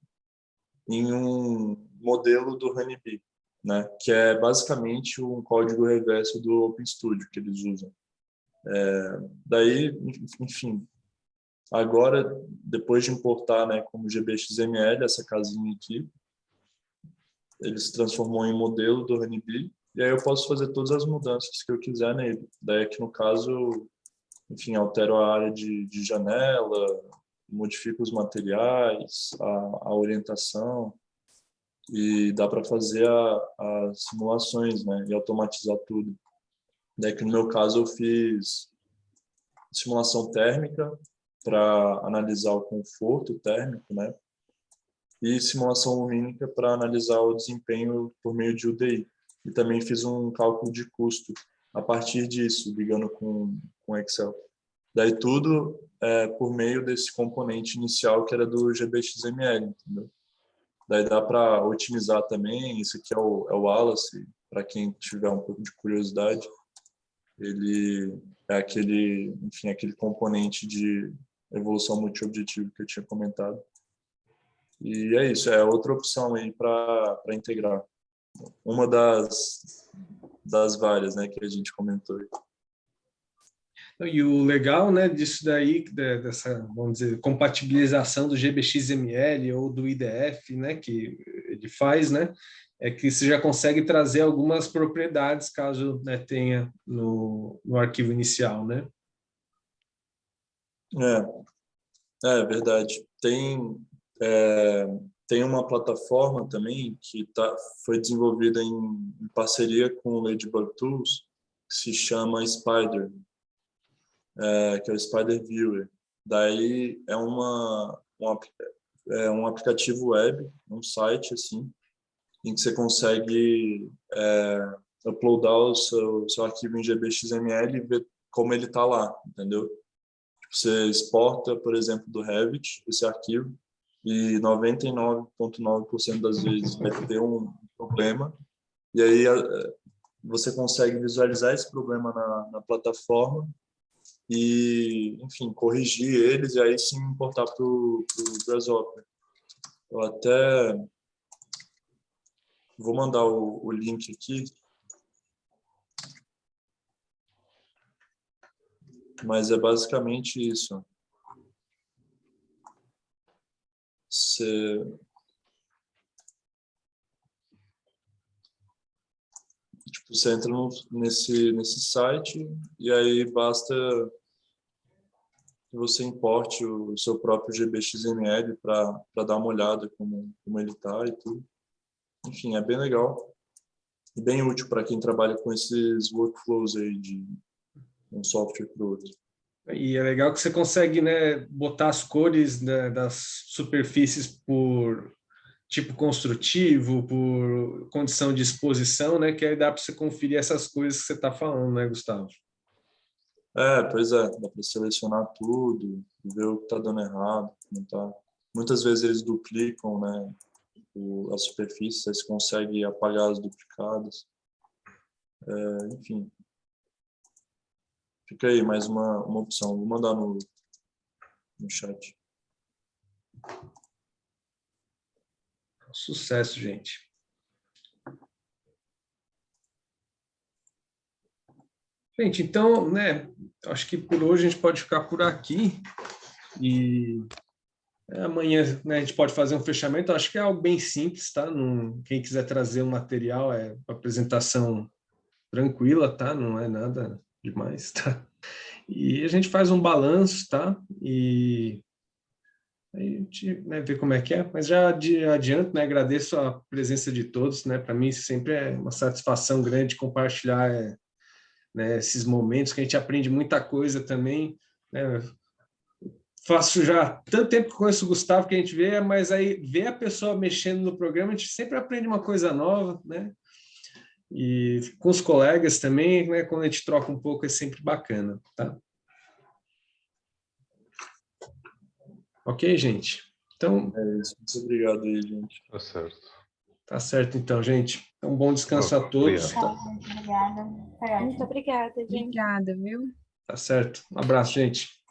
em um modelo do Honeybee, né? Que é basicamente um código reverso do OpenStudio que eles usam. Daí, enfim, agora, depois de importar, né, como GBXML, essa casinha aqui, ele se transformou em modelo do Honeybee, e aí eu posso fazer todas as mudanças que eu quiser nele. Daí aqui, no caso, enfim, altero a área de janela, modifico os materiais, a orientação, e dá para fazer as simulações, né, e automatizar tudo. Daí que no meu caso eu fiz simulação térmica para analisar o conforto térmico, né? E simulação lumínica para analisar o desempenho por meio de UDI. e também fiz um cálculo de custo a partir disso, ligando com Excel. Daí tudo por meio desse componente inicial que era do GBXML, entendeu? Daí dá para otimizar também. Isso aqui é o Wallace, para quem tiver um pouco de curiosidade. Ele é aquele componente de evolução multiobjetivo que eu tinha comentado. E é isso, é outra opção aí para integrar. Uma das várias, né, que a gente comentou. E o legal, né, disso daí, dessa, vamos dizer, compatibilização do GBXML ou do IDF, né, que ele faz, né, é que você já consegue trazer algumas propriedades, caso, né, tenha no arquivo inicial, né? É verdade. Tem uma plataforma também que foi desenvolvida em parceria com o Ladybug Tools, que se chama Spider, que é o Spider Viewer. Daí é um aplicativo web, um site assim, em que você consegue uploadar o seu arquivo em GBXML e ver como ele está lá, entendeu? Você exporta, por exemplo, do Revit esse arquivo e 99,9% das vezes vai ter um problema, e aí você consegue visualizar esse problema na plataforma e, enfim, corrigir eles e aí sim importar para o Grasshopper. Eu até vou mandar o link aqui, mas é basicamente isso. Você entra nesse site e aí basta que você importe o seu próprio GBXML para dar uma olhada como ele está e tudo. Enfim, é bem legal e bem útil para quem trabalha com esses workflows aí de um software para o outro. E é legal que você consegue, né, botar as cores, né, das superfícies por tipo construtivo, por condição de exposição, né, que aí dá para você conferir essas coisas que você está falando, né, Gustavo? Pois é, dá para selecionar tudo, ver o que está dando errado, não tá. Muitas vezes eles duplicam, né, a superfície, aí você consegue apagar as duplicadas. Enfim, fica aí mais uma opção. Vou mandar no chat. Sucesso, gente. Gente, então, né, acho que por hoje a gente pode ficar por aqui e amanhã, né, a gente pode fazer um fechamento. Acho que é algo bem simples, tá? Quem quiser trazer um material, apresentação tranquila, tá? Não é nada demais, tá? E a gente faz um balanço, tá? E aí a gente, né, vê como é que é. Mas já adianto, né, agradeço a presença de todos, né? Para mim sempre é uma satisfação grande compartilhar né, esses momentos que a gente aprende muita coisa também, né? Faço já tanto tempo que conheço o Gustavo que a gente vê, mas aí ver a pessoa mexendo no programa, a gente sempre aprende uma coisa nova, né? E com os colegas também, né, quando a gente troca um pouco, é sempre bacana, tá? Ok, gente? Então... É isso. Muito obrigado aí, gente. Tá certo. Tá certo, então, gente. Um bom descanso a todos. Obrigado. Tá? Muito obrigada. Foi ótimo. Muito obrigada, gente. Obrigada, viu? Tá certo. Um abraço, gente.